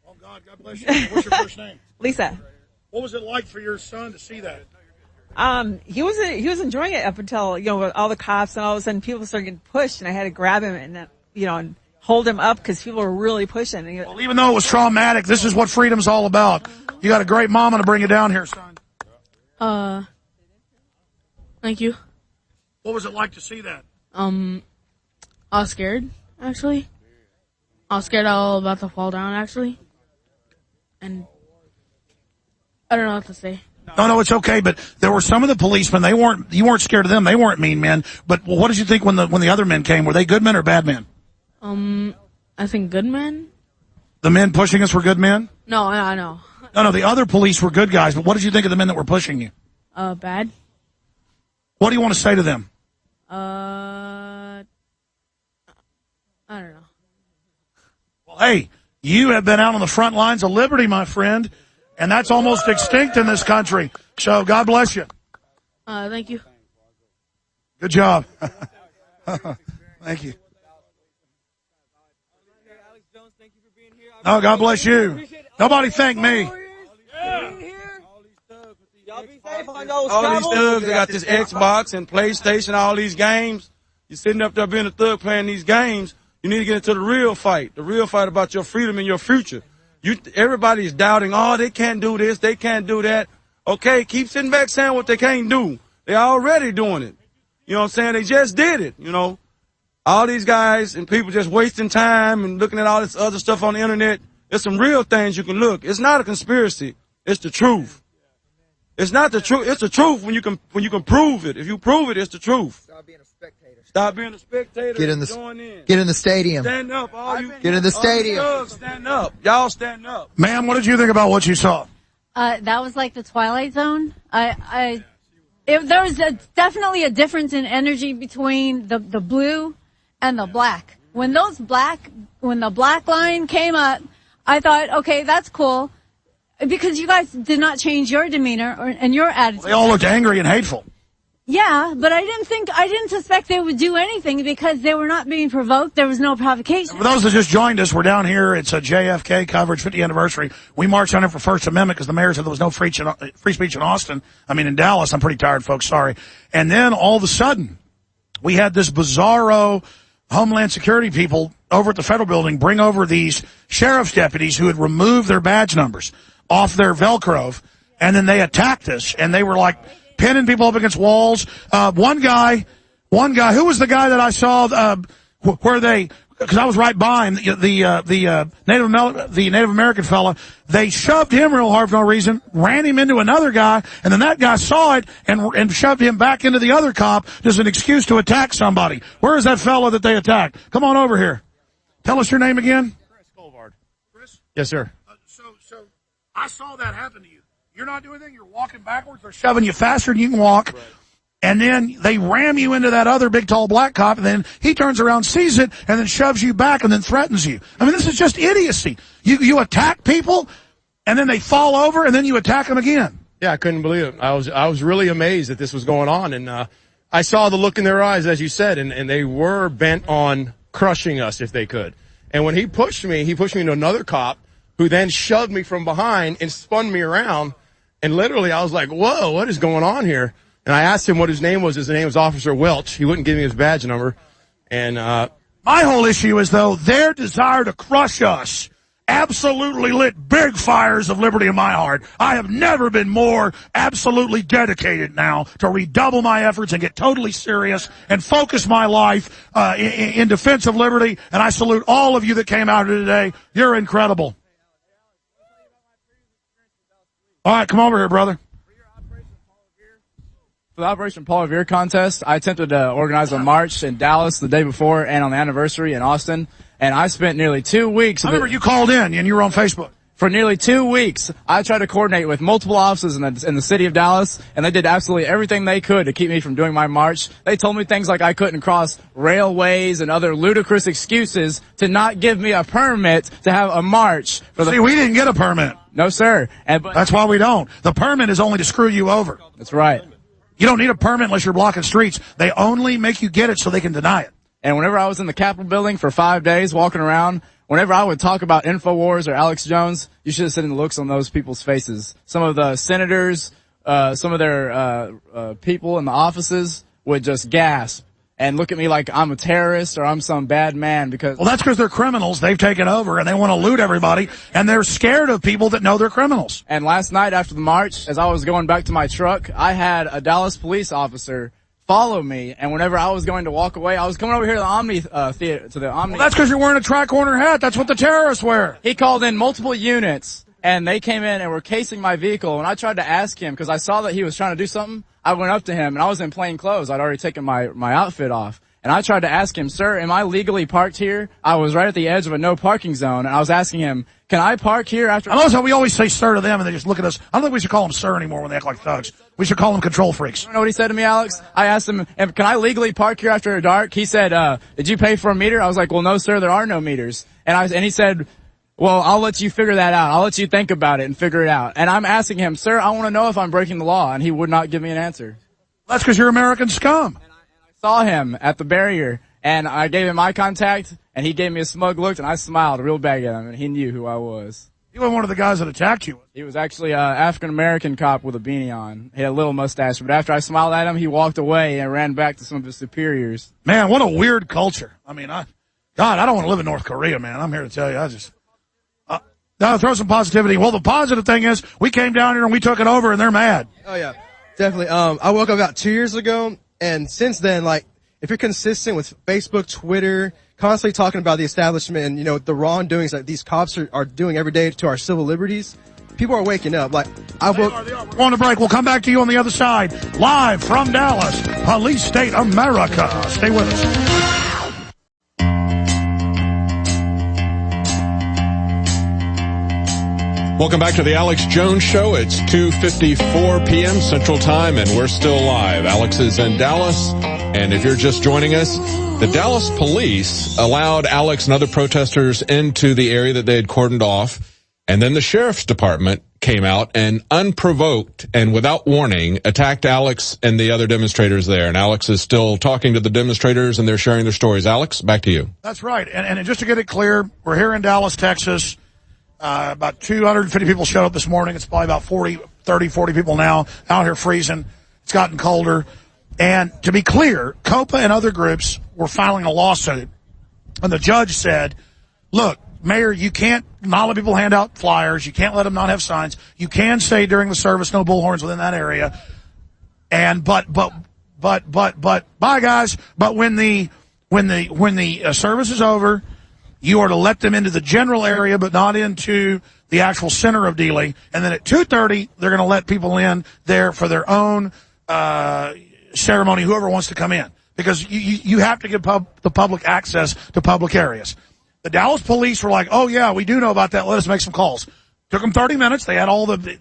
Oh, God bless you. What's your first name? Lisa. What was it like for your son to see that? He was enjoying it up until, with all the cops, and all of a sudden people started getting pushed, and I had to grab him and, and hold him up because people were really pushing. Well, even though it was traumatic, this is what freedom's all about. You got a great mama to bring you down here, son. Thank you. What was it like to see that? I was scared, actually. I was scared all about to fall down, actually. And I don't know what to say. No, it's okay. But there were some of the policemen. You weren't scared of them. They weren't mean men. But what did you think when the other men came? Were they good men or bad men? I think good men. The men pushing us were good men? No, I know. No, the other police were good guys. But what did you think of the men that were pushing you? Bad. What do you want to say to them? I don't know. Well, hey, you have been out on the front lines of liberty, my friend, and that's almost extinct in this country. So God bless you. Thank you. Good job. Thank you. No, God bless you. Nobody thank me. All these thugs, they got this Xbox and PlayStation, all these games. You're sitting up there being a thug playing these games. You need to get into the real fight about your freedom and your future. Everybody is doubting, they can't do this, they can't do that. Okay, keep sitting back saying what they can't do. They're already doing it. You know what I'm saying? They just did it, All these guys and people just wasting time and looking at all this other stuff on the internet. There's some real things you can look. It's not a conspiracy. It's the truth. It's not the truth. It's the truth when you can prove it. If you prove it, it's the truth. Stop being a spectator. Join in. Get in the stadium. Stand up, all you. Get in the stadium. Thugs, stand up. Y'all stand up. Ma'am, what did you think about what you saw? That was like the Twilight Zone. There was definitely a difference in energy between the blue and the black. When the black line came up, I thought, okay, that's cool, because you guys did not change your demeanor and your attitude. They all looked angry and hateful. Yeah, but I didn't suspect they would do anything because they were not being provoked. There was no provocation. For those that just joined us, we're down here. It's a JFK coverage, 50th anniversary. We marched on it for First Amendment because the mayor said there was no free speech in Austin. In Dallas. I'm pretty tired, folks. Sorry. And then all of a sudden, we had this bizarro Homeland Security people over at the federal building bring over these sheriff's deputies who had removed their badge numbers off their Velcro, and then they attacked us, and they were like pinning people up against walls. One guy, who was the guy that I saw because I was right by him, the Native American fella, they shoved him real hard for no reason, ran him into another guy, and then that guy saw it and shoved him back into the other cop as an excuse to attack somebody. Where is that fella that they attacked? Come on over here. Tell us your name again. Chris? Yes, sir. So I saw that happen to you. You're not doing anything. You're walking backwards. They're shoving you faster than you can walk. Right. And then they ram you into that other big, tall black cop, and then he turns around, sees it, and then shoves you back and then threatens you. This is just idiocy. You attack people, and then they fall over, and then you attack them again. Yeah, I couldn't believe it. I was really amazed that this was going on, and I saw the look in their eyes, as you said, and they were bent on crushing us if they could. And when he pushed me into another cop, who then shoved me from behind and spun me around, and literally I was like, whoa, what is going on here? And I asked him what his name was. His name was Officer Welch. He wouldn't give me his badge number. And my whole issue is, though, their desire to crush us absolutely lit big fires of liberty in my heart. I have never been more absolutely dedicated now to redouble my efforts and get totally serious and focus my life in defense of liberty. And I salute all of you that came out here today. You're incredible. All right, come over here, brother. For the Operation Paul Revere contest, I attempted to organize a march in Dallas the day before and on the anniversary in Austin, and I spent nearly 2 weeks. I remember you called in and you were on Facebook. For nearly 2 weeks, I tried to coordinate with multiple offices in the city of Dallas, and they did absolutely everything they could to keep me from doing my march. They told me things like I couldn't cross railways and other ludicrous excuses to not give me a permit to have a march. See, we didn't get a permit. No, sir. That's why we don't. The permit is only to screw you over. That's right. You don't need a permit unless you're blocking streets. They only make you get it so they can deny it. And whenever I was in the Capitol building for 5 days walking around, whenever I would talk about Infowars or Alex Jones, you should have seen the looks on those people's faces. Some of the senators, some of their people in the offices would just gasp and look at me like I'm a terrorist or I'm some bad man because... Well, that's because they're criminals. They've taken over, and they want to loot everybody, and they're scared of people that know they're criminals. And last night after the march, as I was going back to my truck, I had a Dallas police officer follow me, and whenever I was going to walk away, I was coming over here to the Omni Theater, to the Omni... Well, that's because you're wearing a tri-corner hat. That's what the terrorists wear. He called in multiple units, and they came in and were casing my vehicle, and I tried to ask him, because I saw that he was trying to do something. I went up to him, and I was in plain clothes. I'd already taken my outfit off. And I tried to ask him, sir, am I legally parked here? I was right at the edge of a no parking zone, and I was asking him, can I park here after... I love how we always say sir to them, and they just look at us. I don't think we should call them sir anymore when they act like thugs. We should call them control freaks. You know what he said to me, Alex? I asked him, can I legally park here after dark? He said, did you pay for a meter? I was like, well, no, sir, there are no meters. And he said... Well, I'll let you figure that out. I'll let you think about it and figure it out. And I'm asking him, sir, I want to know if I'm breaking the law. And he would not give me an answer. That's because you're American scum. And I saw him at the barrier, and I gave him eye contact, and he gave me a smug look, and I smiled real big at him, and he knew who I was. He was one of the guys that attacked you. He was actually an African-American cop with a beanie on. He had a little mustache, but after I smiled at him, he walked away and ran back to some of his superiors. Man, what a weird culture. I mean, God, I don't want to live in North Korea, man. I'm here to tell you, now throw some positivity. Well, the positive thing is we came down here and we took it over, and they're mad. Oh, yeah, definitely. I woke up about 2 years ago, and since then, like, if you're consistent with Facebook, Twitter, constantly talking about the establishment and, you know, the wrongdoings that these cops are doing every day to our civil liberties, people are waking up. Like, they are. We're on a break. We'll come back to you on the other side. Live from Dallas, Police State America. Stay with us. Welcome back to the Alex Jones Show. It's 2:54 p.m. Central Time, and we're still live. Alex is in Dallas, and if you're just joining us, the Dallas police allowed Alex and other protesters into the area that they had cordoned off, and then the sheriff's department came out and unprovoked and without warning attacked Alex and the other demonstrators there. And Alex is still talking to the demonstrators, and they're sharing their stories. Alex, back to you. That's right. And just to get it clear, we're here in Dallas, Texas. About 250 people showed up this morning. It's probably about 40 people now out here freezing. It's gotten colder. And to be clear, COPA and other groups were filing a lawsuit. And the judge said, look, Mayor, you can't not let people hand out flyers. You can't let them not have signs. You can say during the service, no bullhorns within that area. And, but, bye guys. But when the service is over, you are to let them into the general area, but not into the actual center of Dealey. And then at 2:30, they're going to let people in there for their own ceremony, whoever wants to come in. Because you have to give the public access to public areas. The Dallas police were like, oh, yeah, we do know about that. Let us make some calls. Took them 30 minutes. They had it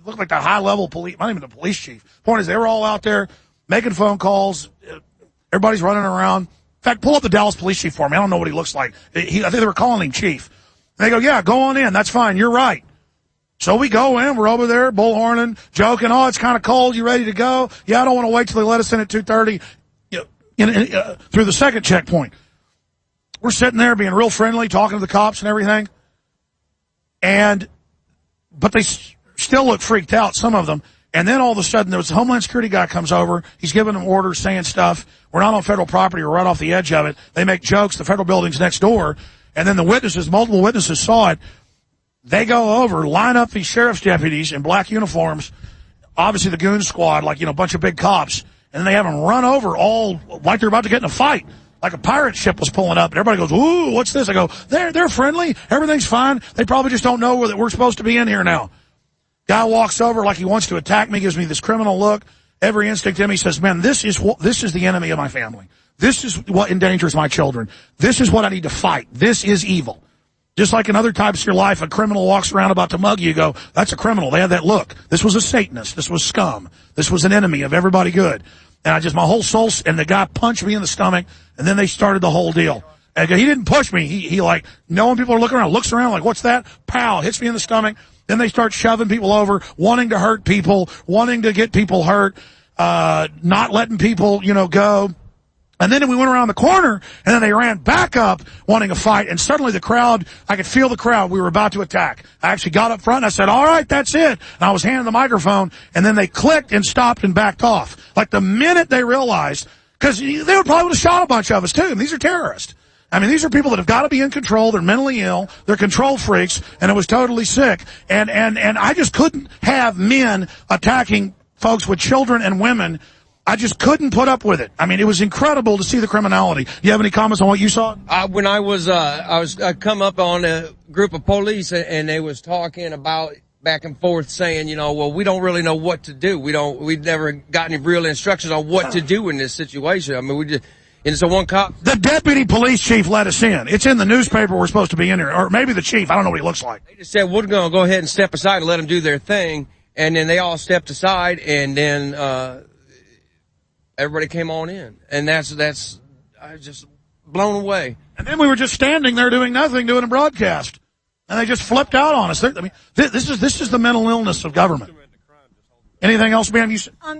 looked like the high-level police, not even the police chief. Point is, they were all out there making phone calls. Everybody's running around. In fact, pull up the Dallas police chief for me. I don't know what he looks like. I think they were calling him chief. And they go, yeah, go on in. That's fine. You're right. So we go in. We're over there bullhorning, joking. Oh, it's kind of cold. You ready to go? Yeah, I don't want to wait till they let us in at 2:30 through the second checkpoint. We're sitting there being real friendly, talking to the cops and everything. But they still look freaked out, some of them. And then all of a sudden, there was a Homeland Security guy comes over. He's giving them orders, saying stuff. We're not on federal property. We're right off the edge of it. They make jokes. The federal building's next door. And then multiple witnesses saw it. They go over, line up these sheriff's deputies in black uniforms, obviously the Goons squad, like, a bunch of big cops. And they have them run over all like they're about to get in a fight. Like a pirate ship was pulling up. And everybody goes, ooh, what's this? I go, they're friendly. Everything's fine. They probably just don't know that we're supposed to be in here now. Guy walks over like he wants to attack me, gives me this criminal look. Every instinct in me says, man, this is the enemy of my family. This is what endangers my children. This is what I need to fight. This is evil. Just like in other types of your life, a criminal walks around about to mug you, go, that's a criminal. They have that look. This was a Satanist. This was scum. This was an enemy of everybody good. And my whole soul, and the guy punched me in the stomach, and then they started the whole deal. And he didn't push me. He like, knowing people are looking around, looks around like, what's that? Pow, hits me in the stomach. Then they start shoving people over, wanting to hurt people, wanting to get people hurt, not letting people, go. And then we went around the corner, and then they ran back up wanting a fight, and suddenly the crowd, I could feel the crowd. We were about to attack. I actually got up front, and I said, all right, that's it. And I was handing the microphone, and then they clicked and stopped and backed off. Like the minute they realized, because they would probably would have shot a bunch of us, too, and these are terrorists. I mean, these are people that have got to be in control. They're mentally ill. They're control freaks, and it was totally sick. And I just couldn't have men attacking folks with children and women. I just couldn't put up with it. I mean, it was incredible to see the criminality. You have any comments on what you saw? When I come up on a group of police and they was talking about back and forth saying, you know, well, we don't really know what to do. We've never got any real instructions on what to do in this situation. I mean, and so one cop. The deputy police chief let us in. It's in the newspaper we're supposed to be in here. Or maybe the chief. I don't know what he looks like. They just said, we're going to go ahead and step aside and let them do their thing. And then they all stepped aside, and then everybody came on in. And I was just blown away. And then we were just standing there doing nothing, doing a broadcast. And they just flipped out on us. I mean, this is the mental illness of government. Anything else, ma'am?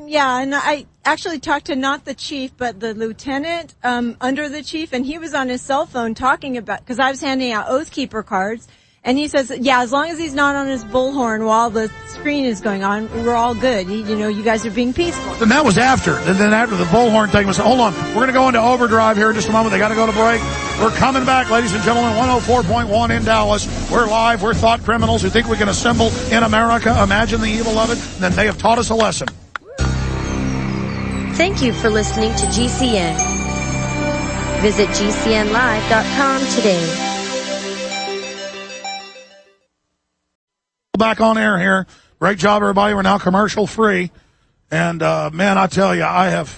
Yeah, and I actually talked to not the chief, but the lieutenant under the chief, and he was on his cell phone talking about, because I was handing out Oath Keeper cards, and he says, yeah, as long as he's not on his bullhorn while the screen is going on, we're all good. You know, you guys are being peaceful. And that was after. And then after the bullhorn thing was, hold on, we're going to go into overdrive here in just a moment. They got to go to break. We're coming back, ladies and gentlemen, 104.1 in Dallas. We're live. We're thought criminals who think we can assemble in America. Imagine the evil of it. And then they have taught us a lesson. Thank you for listening to GCN. Visit GCNlive.com today. Back on air here. Great job, everybody. We're now commercial free. And, man, I tell you, all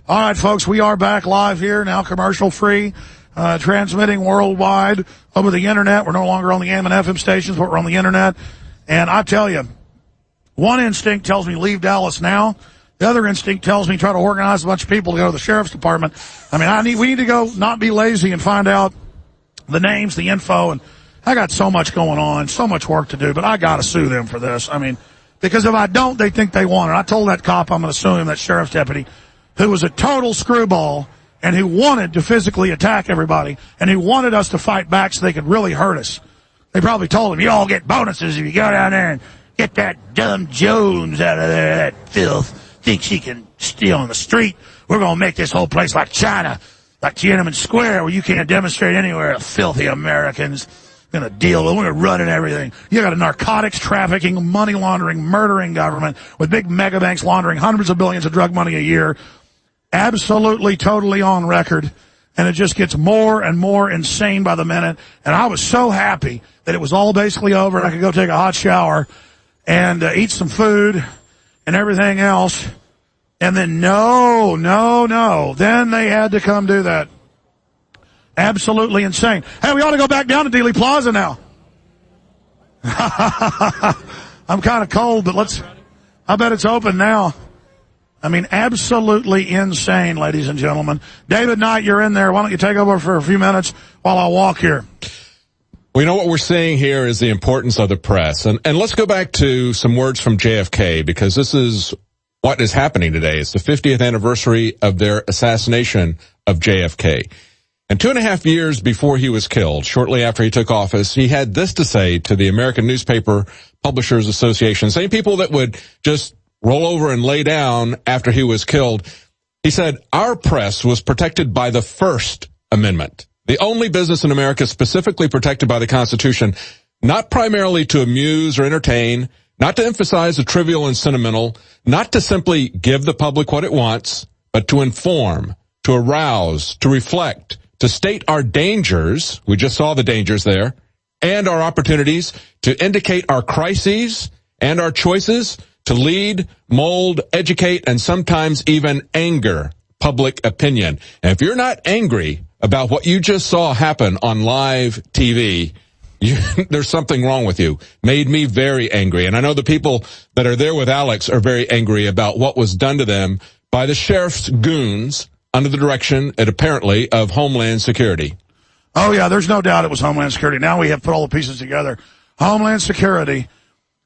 right, folks, we are back live here, now commercial free, transmitting worldwide over the internet. We're no longer on the AM and FM stations, but we're on the internet. And I tell you, one instinct tells me leave Dallas now. The other instinct tells me try to organize a bunch of people to go to the sheriff's department. I mean, we need to go, not be lazy and find out the names, the info, and I got so much going on, so much work to do, but I got to sue them for this. I mean, because if I don't, they think they want it. I told that cop I'm going to sue him, that sheriff's deputy, who was a total screwball and who wanted to physically attack everybody and who wanted us to fight back so they could really hurt us. They probably told him, you all get bonuses if you go down there and get that dumb Jones out of there, that filth. Thinks she can steal on the street. We're going to make this whole place like China, like Tiananmen Square, where you can't demonstrate anywhere. Filthy Americans. Going to deal with, we're going to run and everything. You got a narcotics trafficking, money laundering, murdering government with big mega banks laundering hundreds of billions of drug money a year. Absolutely, totally on record. And it just gets more and more insane by the minute. And I was so happy that it was all basically over and I could go take a hot shower and eat some food and everything else. And then no. Then they had to come do that. Absolutely insane. Hey, we ought to go back down to Dealey Plaza now. I'm kind of cold, but I bet it's open now. I mean, absolutely insane, ladies and gentlemen. David Knight, you're in there. Why don't you take over for a few minutes while I walk here? We know what we're seeing here is the importance of the press. And let's go back to some words from JFK, because this is what is happening today. It's the 50th anniversary of their assassination of JFK. And 2.5 years before he was killed, shortly after he took office, he had this to say to the American Newspaper Publishers Association, same people that would just roll over and lay down after he was killed. He said, our press was protected by the First Amendment, the only business in America specifically protected by the Constitution, not primarily to amuse or entertain, not to emphasize the trivial and sentimental, not to simply give the public what it wants, but to inform, to arouse, to reflect, to state our dangers, we just saw the dangers there, and our opportunities, to indicate our crises and our choices, to lead, mold, educate, and sometimes even anger public opinion. And if you're not angry about what you just saw happen on live TV, there's something wrong with you. Made me very angry. And I know the people that are there with Alex are very angry about what was done to them by the sheriff's goons under the direction, apparently, of Homeland Security. Oh, yeah, there's no doubt it was Homeland Security. Now we have put all the pieces together. Homeland Security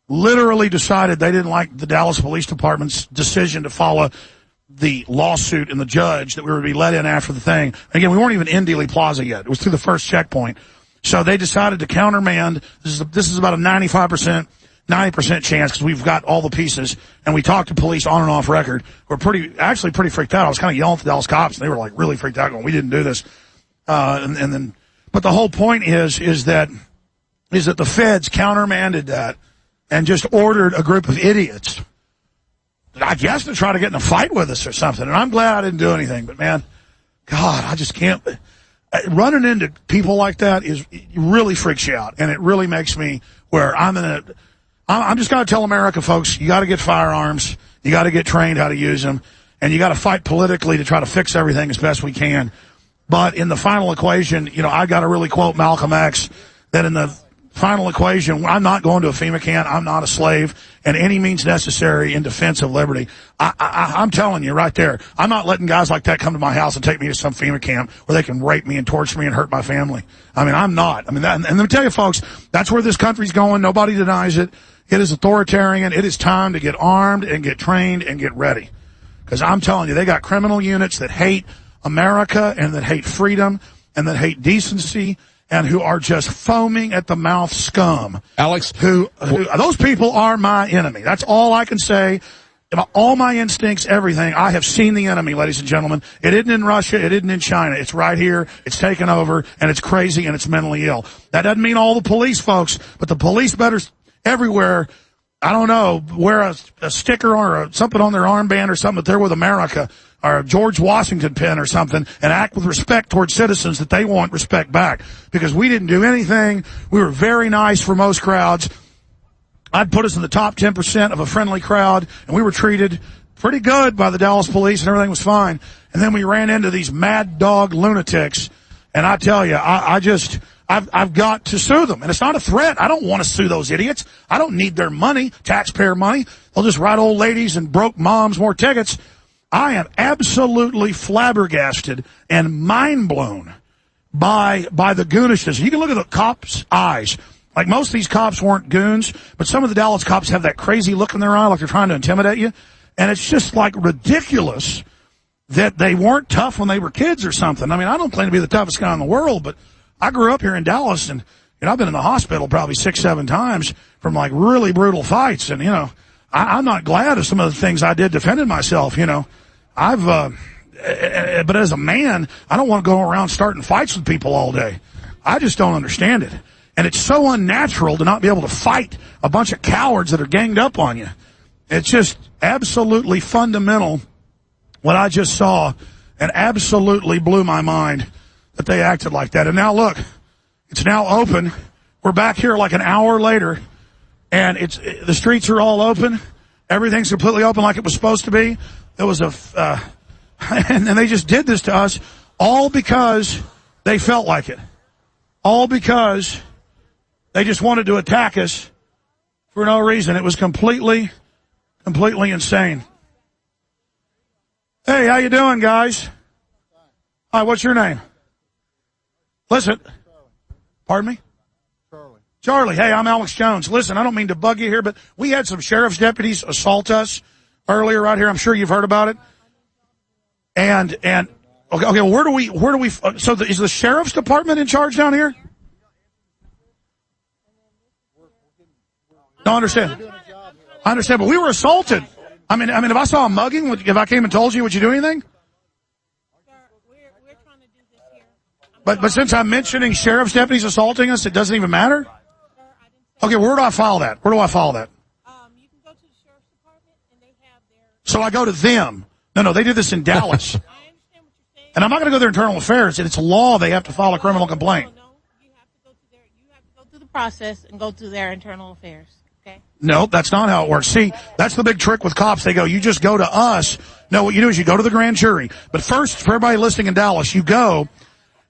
literally decided they didn't like the Dallas Police Department's decision to follow the lawsuit and the judge that we were to be let in after the thing. Again, we weren't even in Dealey Plaza yet. It was through the first checkpoint. So they decided to countermand. This is about a 90% chance because we've got all the pieces, and we talked to police on and off record. We're actually pretty freaked out. I was kind of yelling at the Dallas cops, and they were like really freaked out, going, "We didn't do this." But the whole point is that the feds countermanded that and just ordered a group of idiots, I guess, to try to get in a fight with us or something. And I'm glad I didn't do anything. But man, God, I just can't. Running into people like that really freaks you out, and it really makes me where I'm just going to tell America, folks, you got to get firearms, you got to get trained how to use them, and you got to fight politically to try to fix everything as best we can. But in the final equation, I got to really quote Malcolm X that in the final equation, I'm not going to a FEMA camp. I'm not a slave, and any means necessary in defense of liberty. I'm telling you right there, I'm not letting guys like that come to my house and take me to some FEMA camp where they can rape me and torture me and hurt my family. I mean, I'm not. And let me tell you, folks, that's where this country's going. Nobody denies it. It is authoritarian. It is time to get armed and get trained and get ready. Because I'm telling you, they got criminal units that hate America and that hate freedom and that hate decency, and who are just foaming at the mouth scum. Alex, who those people are my enemy. That's all I can say. All my instincts, everything. I have seen the enemy, ladies and gentlemen. It isn't in Russia. It isn't in China. It's right here. It's taken over, and it's crazy, and it's mentally ill. That doesn't mean all the police, folks, but the police better everywhere, I don't know, wear a sticker or something on their armband or something that they're with America, or a George Washington pin or something, and act with respect towards citizens that they want respect back. Because we didn't do anything. We were very nice for most crowds. I'd put us in the top 10% of a friendly crowd, and we were treated pretty good by the Dallas police, and everything was fine. And then we ran into these mad dog lunatics, and I tell you, I've got to sue them. And it's not a threat. I don't want to sue those idiots. I don't need their money, taxpayer money. They'll just write old ladies and broke moms more tickets. I am absolutely flabbergasted and mind blown by the goonishness. You can look at the cops' eyes. Like, most of these cops weren't goons, but some of the Dallas cops have that crazy look in their eye like they're trying to intimidate you. And it's just like ridiculous that they weren't tough when they were kids or something. I mean, I don't claim to be the toughest guy in the world, but I grew up here in Dallas, and I've been in the hospital probably 6-7 times from like really brutal fights. And I'm not glad of some of the things I did defending myself. But as a man, I don't want to go around starting fights with people all day. I just don't understand it. And it's so unnatural to not be able to fight a bunch of cowards that are ganged up on you. It's just absolutely fundamental what I just saw, and absolutely blew my mind that they acted like that. And now look, it's now open. We're back here like an hour later, and the streets are all open. Everything's completely open like it was supposed to be. There was and they just did this to us all because they felt like it. All because they just wanted to attack us for no reason. It was completely insane. Hey, how you doing, guys? Hi, what's your name? Listen. Pardon me? Charlie. Hey, I'm Alex Jones. Listen, I don't mean to bug you here, but we had some sheriff's deputies assault us earlier right here. I'm sure you've heard about it. And okay, where do we so is the sheriff's department in charge down here? No, I understand, but we were assaulted. I mean, if I saw a mugging, if I came and told you, would you do anything? But since I'm mentioning sheriff's deputies assaulting us, it doesn't even matter? Okay, where do I file that? You can go to the sheriff's department, and they have so I go to them. No, they did this in Dallas. I understand what you're saying. And I'm not going to go to their internal affairs. It's law. They have to file a criminal complaint. No, you have to go through the process and go through their internal affairs. Okay? No, that's not how it works. See, that's the big trick with cops. They go, you just go to us. No, what you do is you go to the grand jury. But first, for everybody listening in Dallas, you go,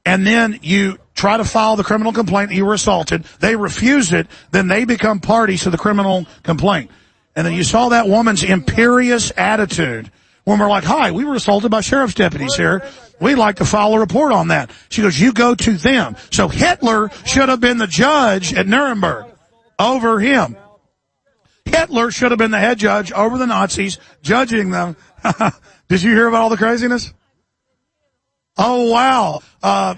and then you try to file the criminal complaint that you were assaulted. They refuse it. Then they become parties to the criminal complaint. And then you saw that woman's imperious attitude when we're like, hi, we were assaulted by sheriff's deputies here. We'd like to file a report on that. She goes, you go to them. So Hitler should have been the judge at Nuremberg over him. Hitler should have been the head judge over the Nazis, judging them. Did you hear about all the craziness? Oh, wow.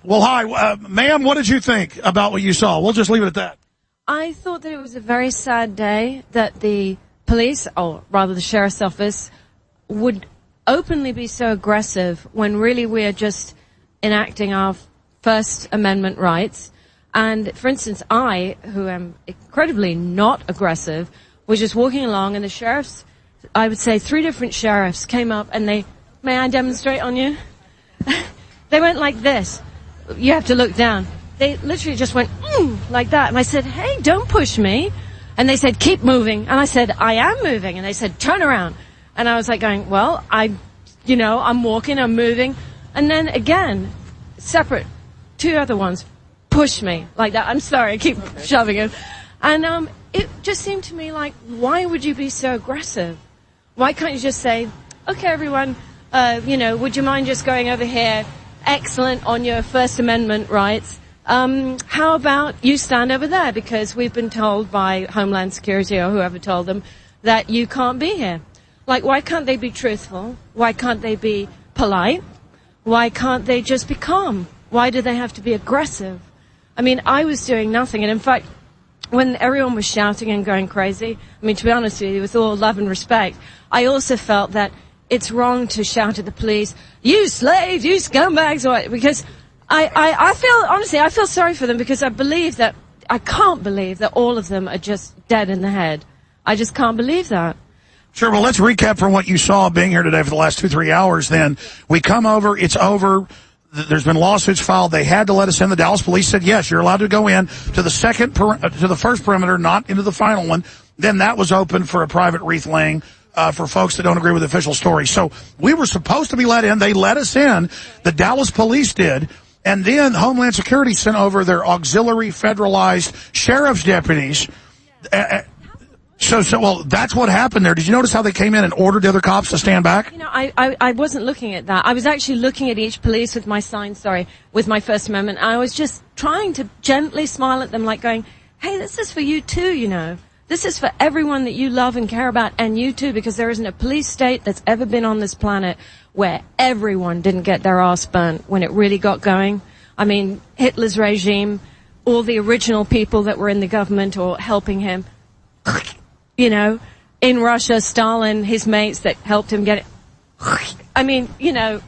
Well, hi. Ma'am, what did you think about what you saw? We'll just leave it at that. I thought that it was a very sad day that the police, or rather the sheriff's office, would openly be so aggressive when really we're just enacting our First Amendment rights. And, for instance, I, who am incredibly not aggressive, was just walking along, and the sheriffs, I would say 3 different sheriffs, came up and they, may I demonstrate on you? They went like this. You have to look down. They literally just went, like that. And I said, hey, don't push me. And they said, keep moving. And I said, I am moving. And they said, turn around. And I was like going, well, I'm walking, I'm moving. And then again, separate, 2 other ones push me like that. I'm sorry, I keep shoving it. And it just seemed to me like, why would you be so aggressive? Why can't you just say, okay, everyone, would you mind just going over here? Excellent on your First Amendment rights. How about you stand over there? Because we've been told by Homeland Security or whoever told them that you can't be here. Like, why can't they be truthful? Why can't they be polite? Why can't they just be calm? Why do they have to be aggressive? I mean, I was doing nothing. And in fact, when everyone was shouting and going crazy, I mean, to be honest with you, with all love and respect, I also felt that it's wrong to shout at the police, you slaves, you scumbags, because I feel sorry for them, because I can't believe that all of them are just dead in the head. I just can't believe that. Sure, well, let's recap from what you saw being here today for the last 2-3 hours then. We come over, it's over. There's been lawsuits filed. They had to let us in. The Dallas police said, yes, you're allowed to go in to the first perimeter, not into the final one. Then that was open for a private wreath laying for folks that don't agree with the official story. So we were supposed to be let in. They let us in. The Dallas police did. And then Homeland Security sent over their auxiliary federalized sheriff's deputies. Well, that's what happened there. Did you notice how they came in and ordered the other cops to stand back? You know, I wasn't looking at that. I was actually looking at each police with my sign, with my First Amendment. I was just trying to gently smile at them, like going, hey, this is for you too, you know. This is for everyone that you love and care about, and you too, because there isn't a police state that's ever been on this planet where everyone didn't get their ass burnt when it really got going. I mean, Hitler's regime, all the original people that were in the government or helping him, you know, in Russia, Stalin, his mates that helped him get it. I mean, you know,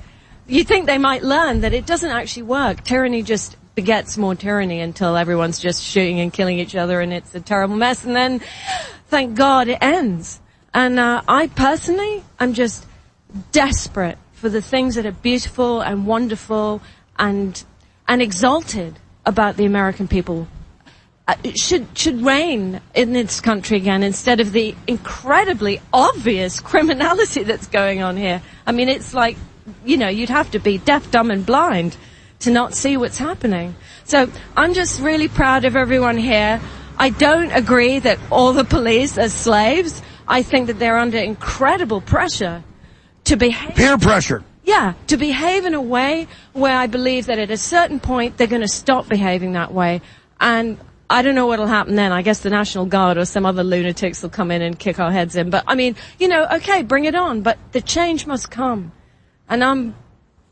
you think they might learn that it doesn't actually work. Tyranny just begets more tyranny until everyone's just shooting and killing each other, and it's a terrible mess. And then, thank God, it ends. And I personally, I'm just desperate for the things that are beautiful and wonderful and exalted about the American people. Should reign in this country again, instead of the incredibly obvious criminality that's going on here. I mean, it's like, you know, you'd have to be deaf, dumb, and blind to not see what's happening. So I'm just really proud of everyone here. I don't agree that all the police are slaves. I think that they're under incredible pressure to behave. Peer pressure. Yeah, to behave in a way where I believe that at a certain point they're going to stop behaving that way. And I don't know what'll happen then. I guess the National Guard or some other lunatics will come in and kick our heads in. But, I mean, you know, okay, bring it on. But the change must come. And I'm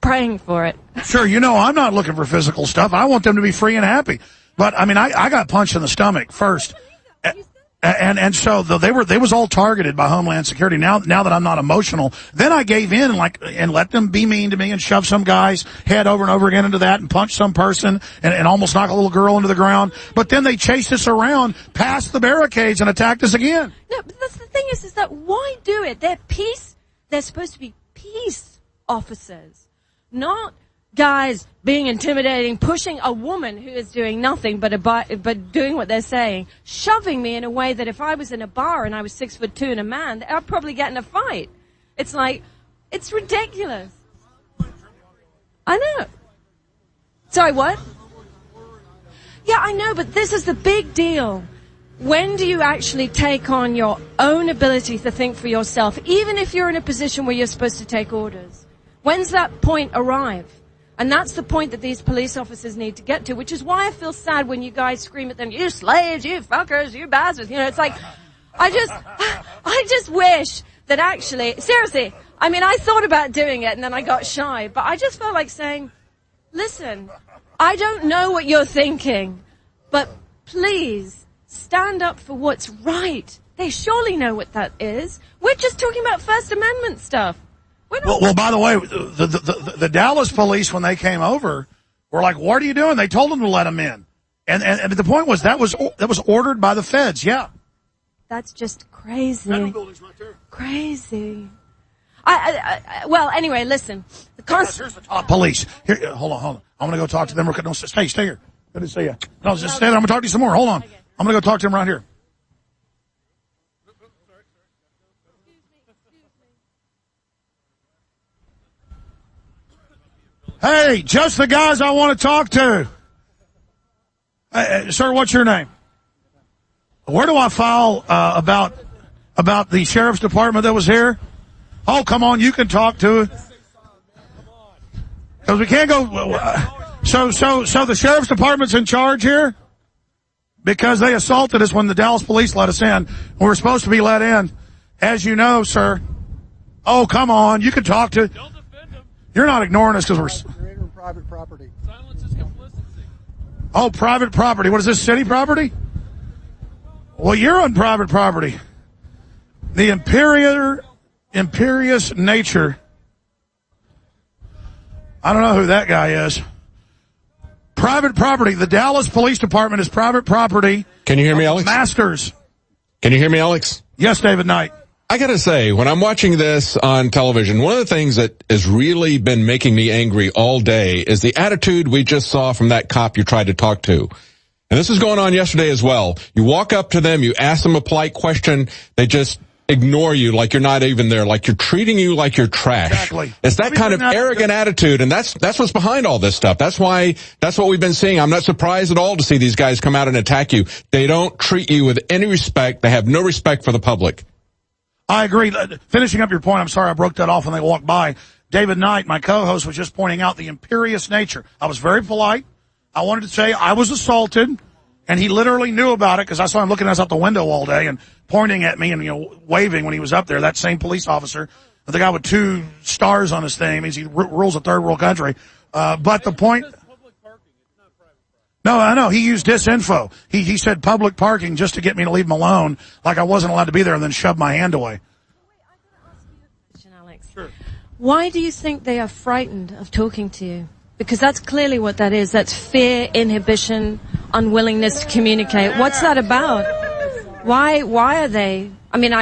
praying for it. Sure, you know, I'm not looking for physical stuff. I want them to be free and happy. But, I mean, I got punched in the stomach first. And so they was all targeted by Homeland Security. Now that I'm not emotional, then I gave in and let them be mean to me and shove some guy's head over and over again into that and punch some person and almost knock a little girl into the ground. But then they chased us around past the barricades and attacked us again. No, but that's the thing is that why do it? They're supposed to be peace officers, not guys being intimidating, pushing a woman who is doing nothing but doing what they're saying, shoving me in a way that if I was in a bar and I was 6'2" and a man, I'd probably get in a fight. It's like, it's ridiculous. I know. Sorry, what? Yeah, I know, but this is the big deal. When do you actually take on your own ability to think for yourself, even if you're in a position where you're supposed to take orders? When's that point arrive? And that's the point that these police officers need to get to, which is why I feel sad when you guys scream at them, you slaves, you fuckers, you bastards. You know, it's like, I just wish that actually, seriously, I mean, I thought about doing it and then I got shy, but I just felt like saying, listen, I don't know what you're thinking, but please stand up for what's right. They surely know what that is. We're just talking about First Amendment stuff. Well, by the way, the Dallas police, when they came over, were like, what are you doing? They told them to let them in. And the point was that was ordered by the feds, yeah. That's just crazy. Crazy. Well, anyway, listen. Here's the top police. Here, hold on. I'm going to go talk to them. No, stay here. Good to see you. No, just stay there. I'm going to talk to you some more. Hold on. I'm going to go talk to them right here. Hey, just the guys I want to talk to. Sir, what's your name? Where do I file about the sheriff's department that was here? Oh, come on, you can talk to it. Because we can't go. So the sheriff's department's in charge here because they assaulted us when the Dallas police let us in. We were supposed to be let in, as you know, sir. Oh, come on, you can talk to. You're not ignoring us because we're in private property. Silence is complicity. Oh, private property. What is this, city property? Well, you're on private property. The imperious nature. I don't know who that guy is. Private property. The Dallas Police Department is private property. Can you hear me, Alex? Masters. Can you hear me, Alex? Yes, David Knight. I gotta say, when I'm watching this on television, one of the things that has really been making me angry all day is the attitude we just saw from that cop you tried to talk to. And this is going on yesterday as well. You walk up to them, you ask them a polite question, they just ignore you like you're not even there, like you're treating you like you're trash. Exactly. It's that kind of arrogant attitude, and that's what's behind all this stuff. That's what we've been seeing. I'm not surprised at all to see these guys come out and attack you. They don't treat you with any respect. They have no respect for the public. I agree. Finishing up your point, I'm sorry I broke that off when they walked by. David Knight, my co-host, was just pointing out the imperious nature. I was very polite. I wanted to say I was assaulted, and he literally knew about it because I saw him looking at us out the window all day and pointing at me and waving when he was up there. That same police officer, the guy with 2 stars on his thing, means he rules a third world country. But the point. No, I know. He used disinfo. He said public parking just to get me to leave him alone, like I wasn't allowed to be there, and then shoved my hand away. Alex. Sure. Why do you think they are frightened of talking to you? Because that's clearly what that is. That's fear, inhibition, unwillingness to communicate. What's that about? Why are they? I mean,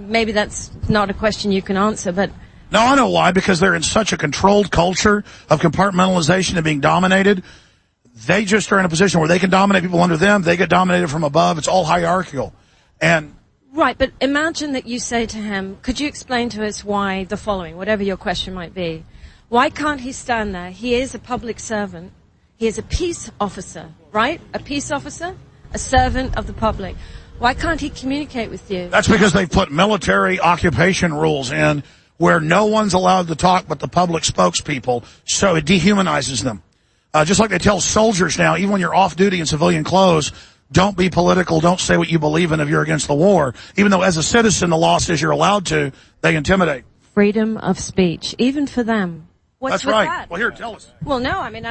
maybe that's not a question you can answer, but. No, I know why. Because they're in such a controlled culture of compartmentalization and being dominated. They just are in a position where they can dominate people under them. They get dominated from above. It's all hierarchical. And right, but imagine that you say to him, could you explain to us why the following, whatever your question might be. Why can't he stand there? He is a public servant. He is a peace officer, right? A peace officer, a servant of the public. Why can't he communicate with you? That's because they've put military occupation rules in where no one's allowed to talk but the public spokespeople, so it dehumanizes them. Just like they tell soldiers now, even when you're off duty in civilian clothes, don't be political, don't say what you believe in if you're against the war. Even though as a citizen the law says you're allowed to, they intimidate. Freedom of speech, even for them. That's right. That? Well, here, tell us. Well, no, I mean,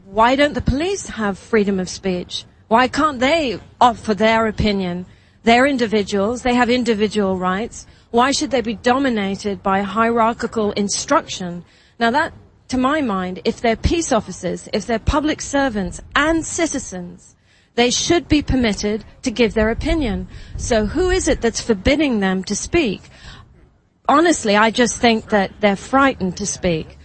why don't the police have freedom of speech? Why can't they offer their opinion? They're individuals, they have individual rights. Why should they be dominated by hierarchical instruction? Now that, to my mind, if they're peace officers, if they're public servants and citizens, they should be permitted to give their opinion. So who is it that's forbidding them to speak? Honestly, I just think that they're frightened to speak,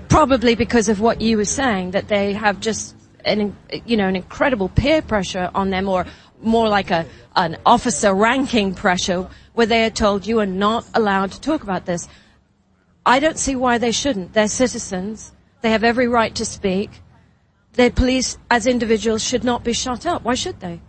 probably because of what you were saying, that they have just an incredible peer pressure on them, or more like an officer ranking pressure, where they are told you are not allowed to talk about this. I don't see why they shouldn't. They're citizens. They have every right to speak. Their police, as individuals, should not be shut up. Why should they?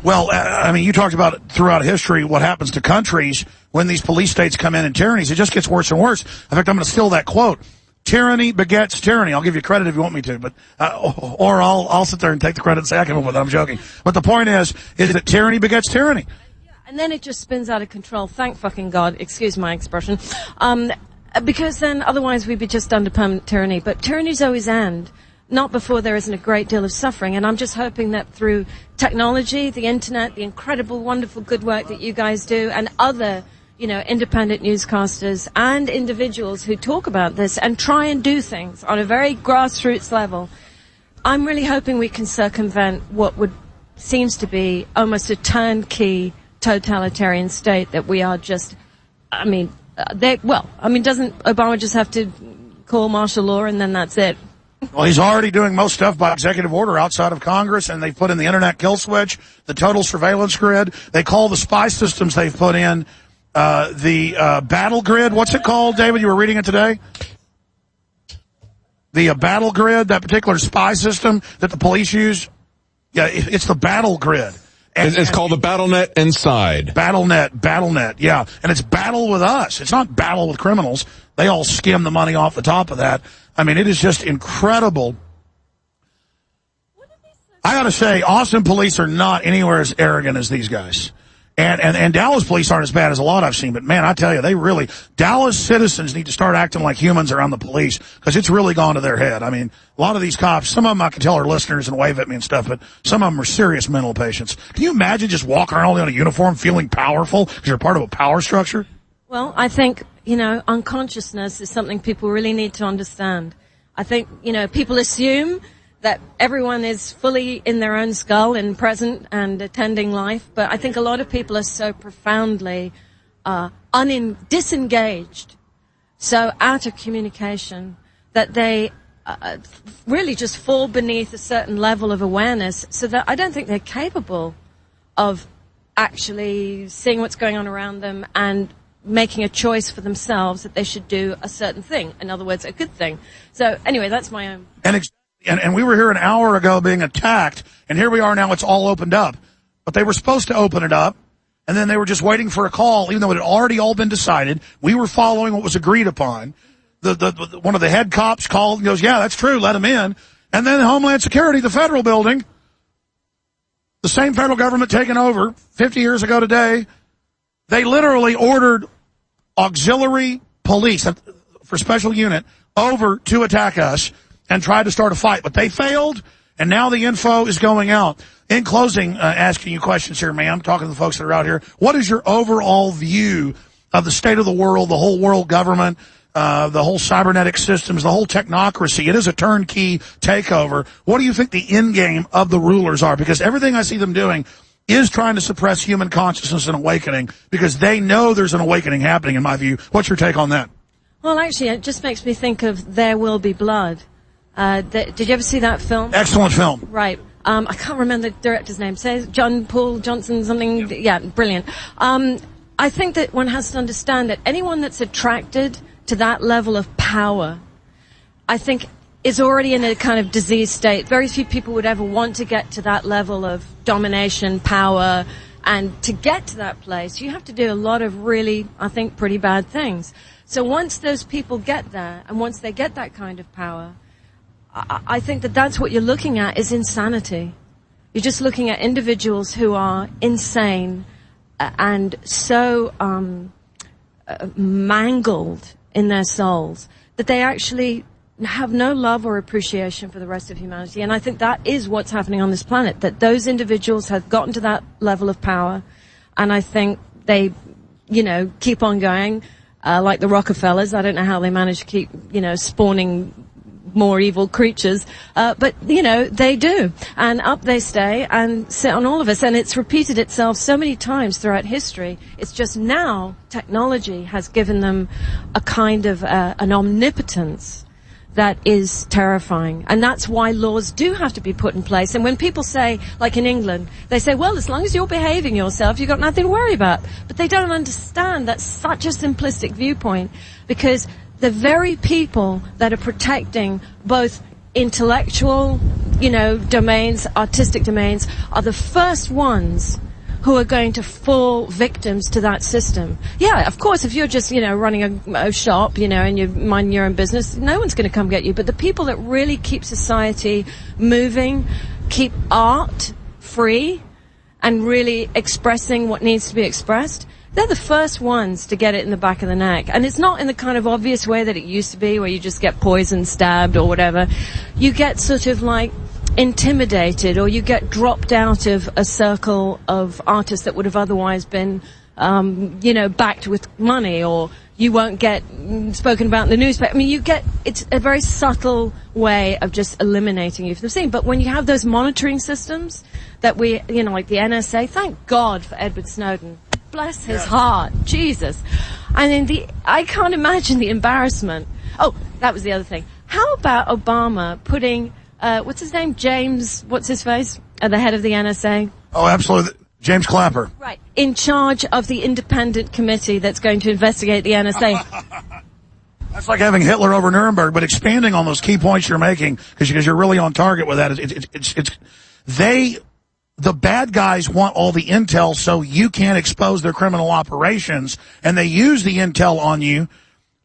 Well, I mean, you talked about throughout history what happens to countries when these police states come in tyrannies. It just gets worse and worse. In fact, I'm going to steal that quote. Tyranny begets tyranny. I'll give you credit if you want me to, but or I'll sit there and take the credit and say I came up with it. I'm joking. But the point is that tyranny begets tyranny. And then it just spins out of control. Thank fucking God. Excuse my expression. Because then otherwise we'd be just under permanent tyranny. But tyrannies always end, not before there isn't a great deal of suffering. And I'm just hoping that through technology, the internet, the incredible, wonderful, good work that you guys do, and other, independent newscasters and individuals who talk about this and try and do things on a very grassroots level, I'm really hoping we can circumvent what seems to be almost a turnkey totalitarian state that we are just, doesn't Obama just have to call martial law and then that's it? Well, he's already doing most stuff by executive order outside of Congress, and they've put in the internet kill switch, the total surveillance grid. They call the spy systems they've put in the battle grid. What's it called, David? You were reading it today? The battle grid, that particular spy system that the police use. Yeah, it's the battle grid. It's called the BattleNet Inside. BattleNet, yeah. And it's battle with us. It's not battle with criminals. They all skim the money off the top of that. I mean, it is just incredible. I gotta say, Austin police are not anywhere as arrogant as these guys. And Dallas police aren't as bad as a lot I've seen, but man, I tell you, Dallas citizens need to start acting like humans around the police, because it's really gone to their head. I mean, a lot of these cops, some of them I can tell are listeners and wave at me and stuff, but some of them are serious mental patients. Can you imagine just walking around in a uniform feeling powerful because you're part of a power structure? Well, I think, unconsciousness is something people really need to understand. I think, people assume that everyone is fully in their own skull and present and attending life, but I think a lot of people are so profoundly disengaged, so out of communication, that they really just fall beneath a certain level of awareness, so that I don't think they're capable of actually seeing what's going on around them and making a choice for themselves that they should do a certain thing. In other words, a good thing. So anyway, that's my own. And we were here an hour ago being attacked, and here we are now, it's all opened up. But they were supposed to open it up, and then they were just waiting for a call, even though it had already all been decided. We were following what was agreed upon. One of the head cops called and goes, yeah, that's true, let him in. And then Homeland Security, the federal building, the same federal government taken over 50 years ago today, they literally ordered auxiliary police for special unit over to attack us and tried to start a fight, but they failed, and now the info is going out. In closing, asking you questions here, ma'am, talking to the folks that are out here, what is your overall view of the state of the world, the whole world government, the whole cybernetic systems, the whole technocracy? It is a turnkey takeover. What do you think the end game of the rulers are? Because everything I see them doing is trying to suppress human consciousness and awakening, because they know there's an awakening happening, in my view. What's your take on that? Well, actually, it just makes me think of There Will Be Blood. Did you ever see that film? Excellent film. Right. I can't remember the director's name. Say John Paul Johnson something. Yeah, brilliant. I think that one has to understand that anyone that's attracted to that level of power, I think, is already in a kind of diseased state. Very few people would ever want to get to that level of domination, power, and to get to that place, you have to do a lot of really, I think, pretty bad things. So once those people get there, and once they get that kind of power, I think that that's what you're looking at is insanity. You're just looking at individuals who are insane and so mangled in their souls that they actually have no love or appreciation for the rest of humanity. And I think that is what's happening on this planet, that those individuals have gotten to that level of power, and I think they, keep on going, like the Rockefellers. I don't know how they manage to keep, spawning more evil creatures, but they do, and up they stay and sit on all of us, and it's repeated itself so many times throughout history. It's just now technology has given them a kind of an omnipotence that is terrifying, and that's why laws do have to be put in place. And when people say, like in England, they say, well, as long as you're behaving yourself, you've got nothing to worry about, but they don't understand that's such a simplistic viewpoint, because the very people that are protecting both intellectual, domains, artistic domains, are the first ones who are going to fall victims to that system. Yeah, of course, if you're just, running a shop, and you're minding your own business, no one's going to come get you. But the people that really keep society moving, keep art free, and really expressing what needs to be expressed, they're the first ones to get it in the back of the neck. And it's not in the kind of obvious way that it used to be, where you just get poisoned, stabbed, or whatever. You get sort of like intimidated, or you get dropped out of a circle of artists that would have otherwise been, backed with money, or you won't get spoken about in the newspaper. I mean, it's a very subtle way of just eliminating you from the scene. But when you have those monitoring systems that like the NSA, thank God for Edward Snowden. Bless his heart. Jesus. I can't imagine the embarrassment. Oh, that was the other thing. How about Obama putting, what's his name? James, what's his face? At the head of the NSA? Oh, absolutely. James Clapper. Right. In charge of the independent committee that's going to investigate the NSA. That's like having Hitler over Nuremberg, but expanding on those key points you're making, because you're really on target with that. The bad guys want all the intel so you can't expose their criminal operations, and they use the intel on you,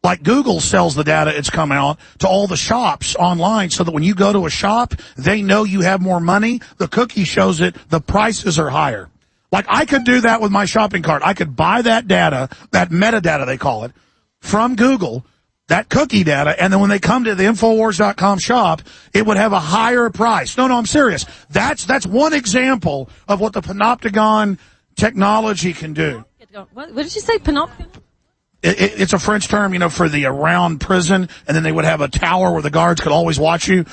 like Google sells the data it's come out to all the shops online, so that when you go to a shop, they know you have more money. The cookie shows it, the prices are higher. Like, I could do that with my shopping cart. I could buy that data, that metadata they call it, from Google, that cookie data, and then when they come to the Infowars.com shop, it would have a higher price. No, I'm serious. That's one example of what the panopticon technology can do. What did you say, panopticon? It's a French term, for the around prison, and then they would have a tower where the guards could always watch you.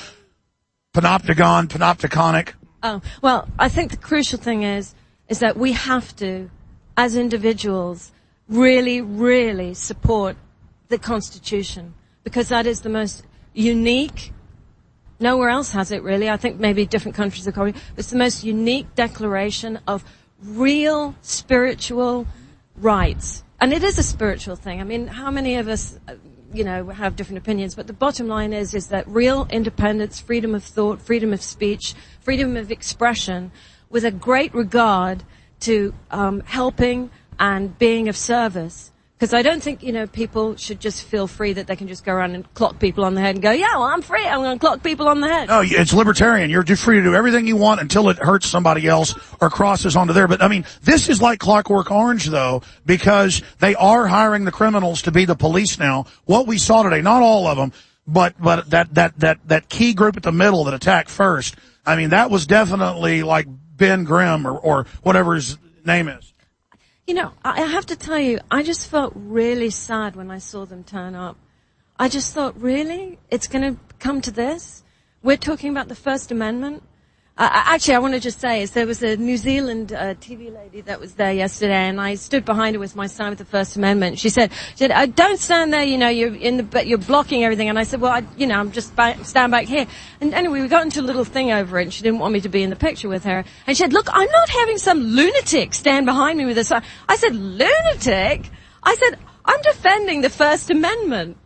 Panopticon, panopticonic. Oh, well, I think the crucial thing is that we have to, as individuals, really, really support the Constitution, because that is the most unique. Nowhere else has it, really. I think maybe different countries are calling it. It's the most unique declaration of real spiritual rights. And it is a spiritual thing. I mean, how many of us, have different opinions? But the bottom line is that real independence, freedom of thought, freedom of speech, freedom of expression, with a great regard to helping and being of service. Because I don't think, people should just feel free that they can just go around and clock people on the head and go, yeah, well, I'm free. I'm going to clock people on the head. No, it's libertarian. You're free to do everything you want until it hurts somebody else or crosses onto there. But, I mean, this is like Clockwork Orange, though, because they are hiring the criminals to be the police now. What we saw today, not all of them, but that key group at the middle that attacked first, I mean, that was definitely like Ben Grimm or whatever his name is. I have to tell you, I just felt really sad when I saw them turn up. I just thought, really? It's going to come to this? We're talking about the First Amendment? Actually, I want to just say, there was a New Zealand TV lady that was there yesterday, and I stood behind her with my sign with the First Amendment. She said, don't stand there, you're blocking everything. And I said, well, I'm just stand back here. And anyway, we got into a little thing over it, and she didn't want me to be in the picture with her. And she said, look, I'm not having some lunatic stand behind me with a sign. I said, lunatic? I said, I'm defending the First Amendment.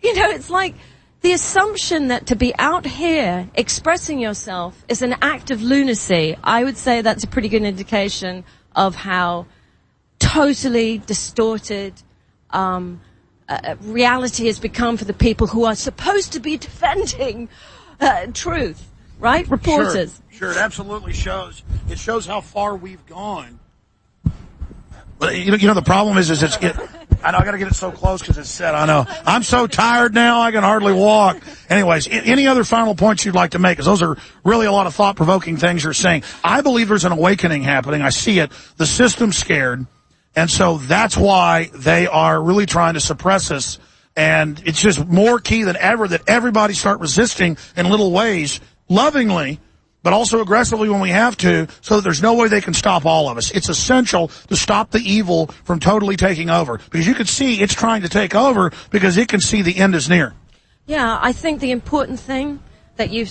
It's like the assumption that to be out here expressing yourself is an act of lunacy. I would say that's a pretty good indication of how totally distorted reality has become for the people who are supposed to be defending truth, right? Reporters. Sure, it absolutely shows. It shows how far we've gone. But the problem is I know I got to get it so close because it's set. I know. I'm so tired now I can hardly walk. Anyways, any other final points you'd like to make? Because those are really a lot of thought-provoking things you're saying. I believe there's an awakening happening. I see it. The system's scared. And so that's why they are really trying to suppress us. And it's just more key than ever that everybody start resisting in little ways, lovingly, but also aggressively when we have to, so that there's no way they can stop all of us. It's essential to stop the evil from totally taking over. Because you can see it's trying to take over because it can see the end is near. Yeah, I think the important thing that you're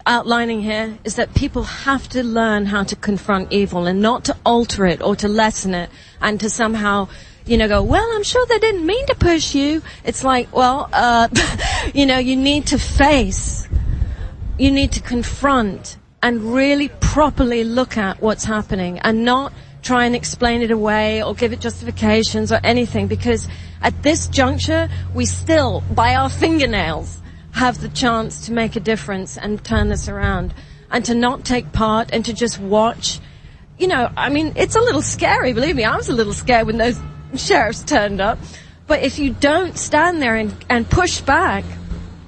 outlining here is that people have to learn how to confront evil and not to alter it or to lessen it and to somehow, go, well, I'm sure they didn't mean to push you. It's like, well, you need to face, you need to confront and really properly look at what's happening and not try and explain it away or give it justifications or anything, because at this juncture, we still, by our fingernails, have the chance to make a difference and turn this around, and to not take part and to just watch, you know, I mean, it's a little scary, believe me. I was a little scared when those sheriffs turned up. But if you don't stand there and push back,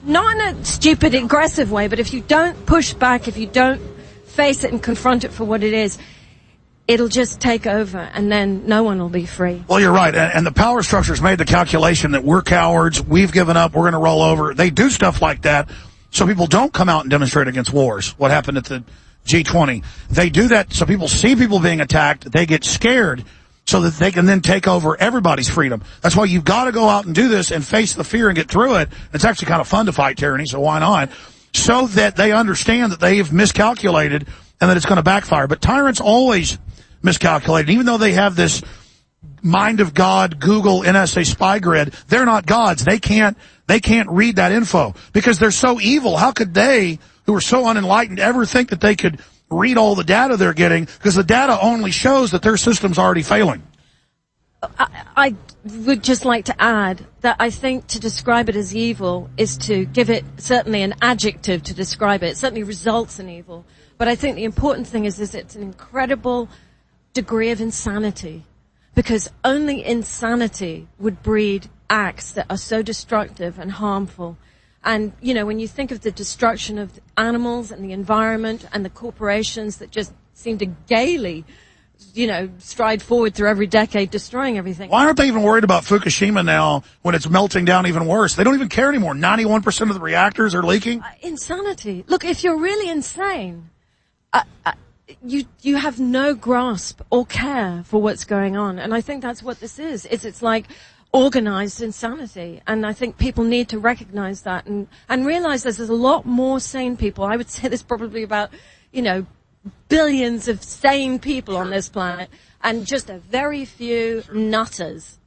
not in a stupid, aggressive way, but if you don't push back, if you don't face it and confront it for what it is, it'll just take over, and then no one will be free. Well, you're right, and the power structure's made the calculation that we're cowards, we've given up, we're going to roll over. They do stuff like that so people don't come out and demonstrate against wars. What happened at the G20? They do that so people see people being attacked, they get scared, so that they can then take over everybody's freedom. That's why you've got to go out and do this and face the fear and get through it. It's actually kind of fun to fight tyranny, so why not? So that they understand that they've miscalculated and that it's going to backfire. But tyrants always miscalculate. Even though they have this mind of God, Google, NSA spy grid, they're not gods. They can't read that info because they're so evil. How could they, who are so unenlightened, ever think that they could read all the data they're getting? Because the data only shows that their system's already failing. I would just like to add that I think to describe it as evil is to give it certainly an adjective to describe it. It certainly results in evil. But I think the important thing is it's an incredible degree of insanity, because only insanity would breed acts that are so destructive and harmful. And, you know, when you think of the destruction of animals and the environment and the corporations that just seem to gaily, you know, stride forward through every decade, destroying everything. Why aren't they even worried about Fukushima now when it's melting down even worse? They don't even care anymore. 91% of the reactors are leaking. Insanity. Look, if you're really insane, you have no grasp or care for what's going on. And I think that's what this is. It's like organized insanity. And I think people need to recognize that and realize there's a lot more sane people. I would say there's probably about, you know, billions of sane people on this planet and just a very few nutters.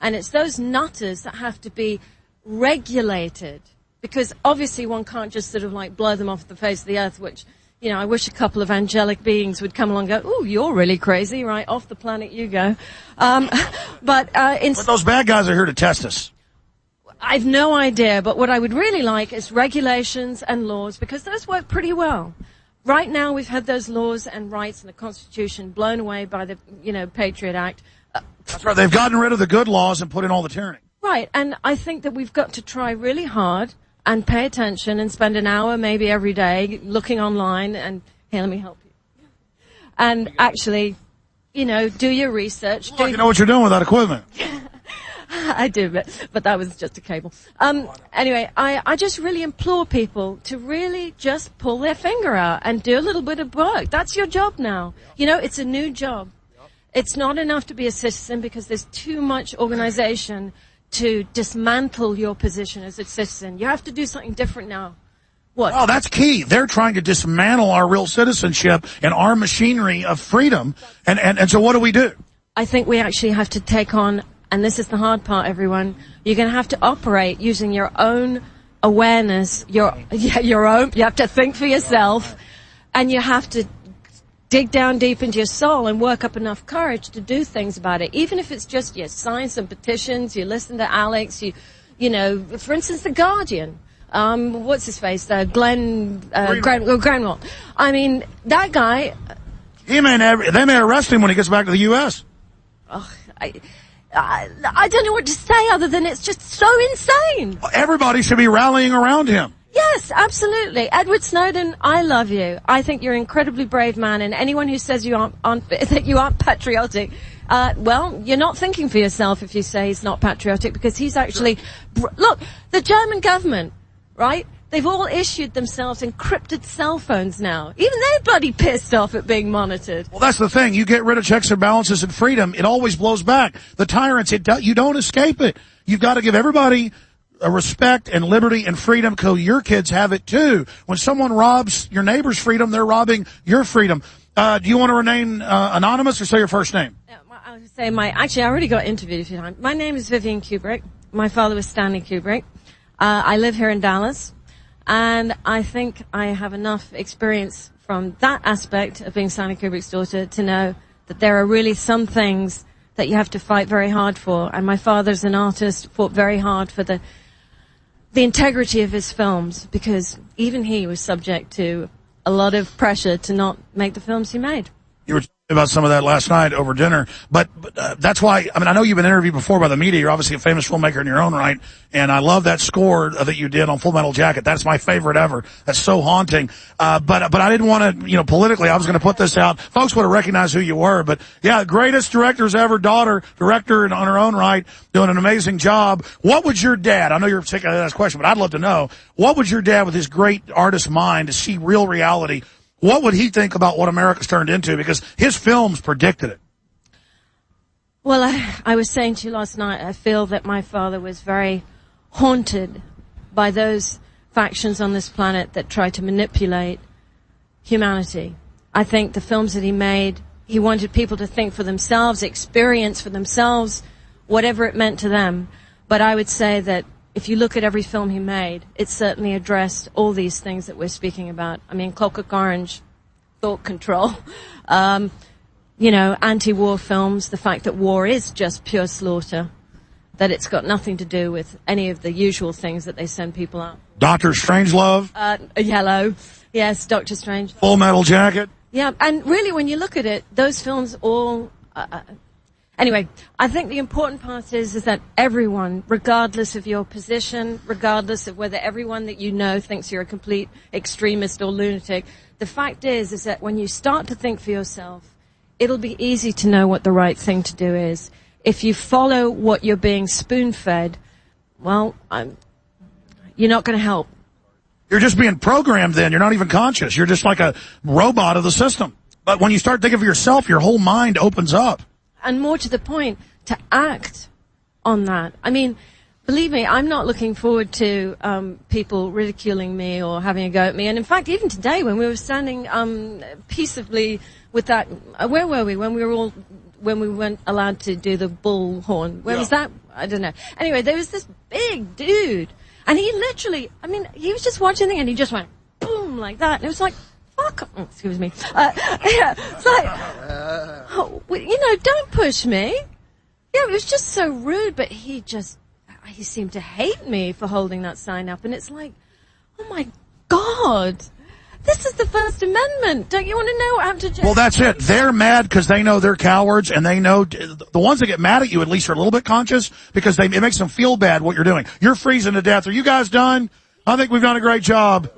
And it's those nutters that have to be regulated, because obviously one can't just sort of like blow them off the face of the earth, which, you know, I wish a couple of angelic beings would come along and go, "Ooh, you're really crazy, right? Off the planet you go." But those bad guys are here to test us. I've no idea, but what I would really like is regulations and laws, because those work pretty well. Right now we've had those laws and rights in the Constitution blown away by the, you know, Patriot Act. That's right. They've gotten rid of the good laws and put in all the tyranny. Right, and I think that we've got to try really hard and pay attention and spend an hour maybe every day looking online and, here, let me help you. And actually, you know, do your research. You know what you're doing with that equipment. I do, but that was just a cable. Anyway, I just really implore people to really just pull their finger out and do a little bit of work. That's your job now. You know, it's a new job. It's not enough to be a citizen because there's too much organization to dismantle your position as a citizen. You have to do something different now. What? Oh, that's key. They're trying to dismantle our real citizenship and our machinery of freedom. And so what do? I think we actually have to take on, and this is the hard part, everyone, you're going to have to operate using your own awareness, your own, you have to think for yourself, and you have to dig down deep into your soul and work up enough courage to do things about it. Even if it's just you sign some petitions, you listen to Alex, you know, for instance, The Guardian. What's his face? Granwell. I mean, that guy. They may arrest him when he gets back to the U.S. Oh, I don't know what to say other than it's just so insane. Everybody should be rallying around him. Yes, absolutely. Edward Snowden, I love you. I think you're an incredibly brave man, and anyone who says that you aren't patriotic, well, you're not thinking for yourself if you say he's not patriotic, because he's actually... Look, the German government, right? They've all issued themselves encrypted cell phones now. Even they're bloody pissed off at being monitored. Well, that's the thing. You get rid of checks and balances and freedom, it always blows back. The tyrants, you don't escape it. You've got to give everybody a respect and liberty and freedom, because your kids have it too. When someone robs your neighbor's freedom, they're robbing your freedom. Do you want to remain anonymous or say your first name? I would say actually, I already got interviewed a few times. My name is Vivian Kubrick. My father was Stanley Kubrick. I live here in Dallas. And I think I have enough experience from that aspect of being Stanley Kubrick's daughter to know that there are really some things that you have to fight very hard for. And my father's an artist, fought very hard for the integrity of his films, because even he was subject to a lot of pressure to not make the films he made. You were about some of that last night over dinner. But that's why, I mean, I know you've been interviewed before by the media. You're obviously a famous filmmaker in your own right. And I love that score that you did on Full Metal Jacket. That's my favorite ever. That's so haunting. But I didn't want to, politically, I was going to put this out. Folks would have recognized who you were. But yeah, greatest directors ever, daughter, director on her own right, doing an amazing job. What would your dad, I know you're sick of that question, but I'd love to know, what would your dad with his great artist mind to see real reality, what would he think about what America's turned into? Because his films predicted it. Well, I was saying to you last night, I feel that my father was very haunted by those factions on this planet that try to manipulate humanity. I think the films that he made, he wanted people to think for themselves, experience for themselves, whatever it meant to them. But I would say that if you look at every film he made, it certainly addressed all these things that we're speaking about. I mean, Clockwork Orange, thought control, anti-war films, the fact that war is just pure slaughter, that it's got nothing to do with any of the usual things that they send people out. Dr. Strangelove? Yellow. Yes, Dr. Strange. Full Metal Jacket? Yeah, and really when you look at it, those films all... Anyway, I think the important part is that everyone, regardless of your position, regardless of whether everyone that you know thinks you're a complete extremist or lunatic, the fact is that when you start to think for yourself, it'll be easy to know what the right thing to do is. If you follow what you're being spoon-fed, well, you're not going to help. You're just being programmed then. You're not even conscious. You're just like a robot of the system. But when you start thinking for yourself, your whole mind opens up. And more to the point, to act on that. I mean, believe me, I'm not looking forward to people ridiculing me or having a go at me. And in fact, even today, when we were standing peaceably with that, where were we? When we weren't allowed to do the bullhorn. Where was that? I don't know. Anyway, there was this big dude, and he literally, I mean, he was just watching the thing, and he just went boom like that, and it was like, fuck. Oh, excuse me. It's like, don't push me. Yeah, it was just so rude, but he seemed to hate me for holding that sign up. And it's like, oh my God, this is the First Amendment. Don't you want to know what happened to JFK? Well, that's it. They're mad because they know they're cowards, and they know the ones that get mad at you at least are a little bit conscious because it makes them feel bad what you're doing. You're freezing to death. Are you guys done? I think we've done a great job.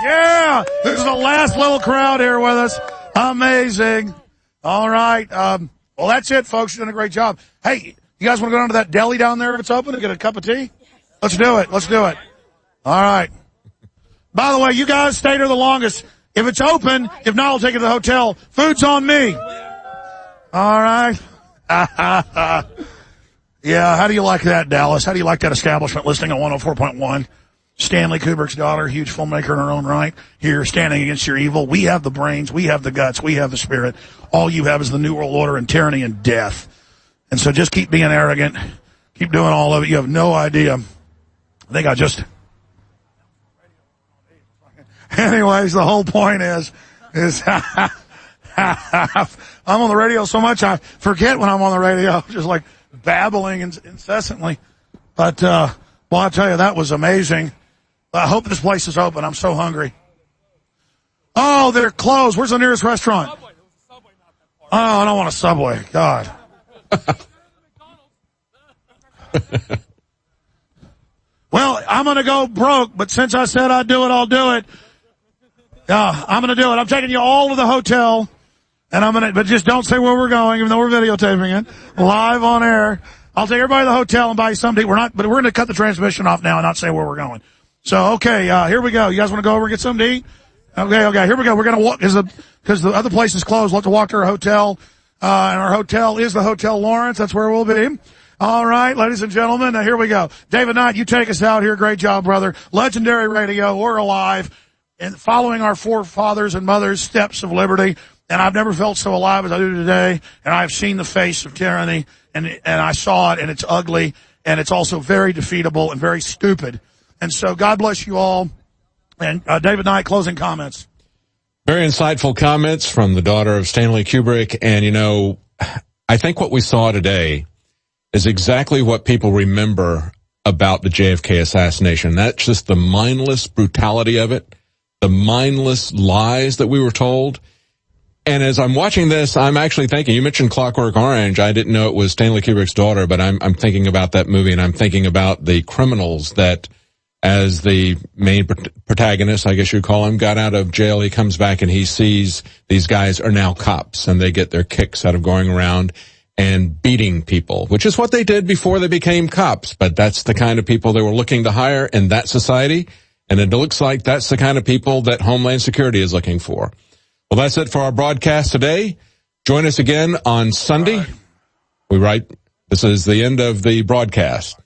Yeah, this is the last little crowd here with us. Amazing. All right. Well, that's it, folks. You're doing a great job. Hey, you guys want to go down to that deli down there if it's open and get a cup of tea? Let's do it. Let's do it. All right. By the way, you guys stay there the longest. If it's open, if not, I'll take you to the hotel. Food's on me. All right. Yeah, how do you like that, Dallas? How do you like that establishment listing on 104.1? Stanley Kubrick's daughter, huge filmmaker in her own right, here standing against your evil. We have the brains, we have the guts, we have the spirit. All you have is the New World Order and tyranny and death. And so just keep being arrogant. Keep doing all of it. You have no idea. I think I just... Anyways, the whole point is I'm on the radio so much I forget when I'm on the radio, just like babbling incessantly. But, well, I tell you, that was amazing. I hope this place is open. I'm so hungry. Oh, they're closed. Where's the nearest restaurant? Oh, I don't want a Subway. God. Well, I'm going to go broke, but since I said I'd do it, I'll do it. I'm going to do it. I'm taking you all to the hotel, and but just don't say where we're going, even though we're videotaping it live on air. I'll take everybody to the hotel and buy you something. But we're going to cut the transmission off now and not say where we're going. So, okay, here we go. You guys want to go over and get something to eat? Okay, here we go. We're going to walk, because the other place is closed. We'll have to walk to our hotel. And our hotel is the Hotel Lawrence. That's where we'll be. All right, ladies and gentlemen, here we go. David Knight, you take us out here. Great job, brother. Legendary radio. We're alive and following our forefathers and mothers' steps of liberty. And I've never felt so alive as I do today. And I've seen the face of tyranny, and I saw it, and it's ugly, and it's also very defeatable and very stupid. And so God bless you all. And David Knight, closing comments. Very insightful comments from the daughter of Stanley Kubrick. And, I think what we saw today is exactly what people remember about the JFK assassination. That's just the mindless brutality of it, the mindless lies that we were told. And as I'm watching this, I'm actually thinking, you mentioned Clockwork Orange. I didn't know it was Stanley Kubrick's daughter, but I'm thinking about that movie, and I'm thinking about the criminals that, as the main protagonist, I guess you'd call him, got out of jail. He comes back and he sees these guys are now cops, and they get their kicks out of going around and beating people, which is what they did before they became cops. But that's the kind of people they were looking to hire in that society. And it looks like that's the kind of people that Homeland Security is looking for. Well, that's it for our broadcast today. Join us again on Sunday. This is the end of the broadcast.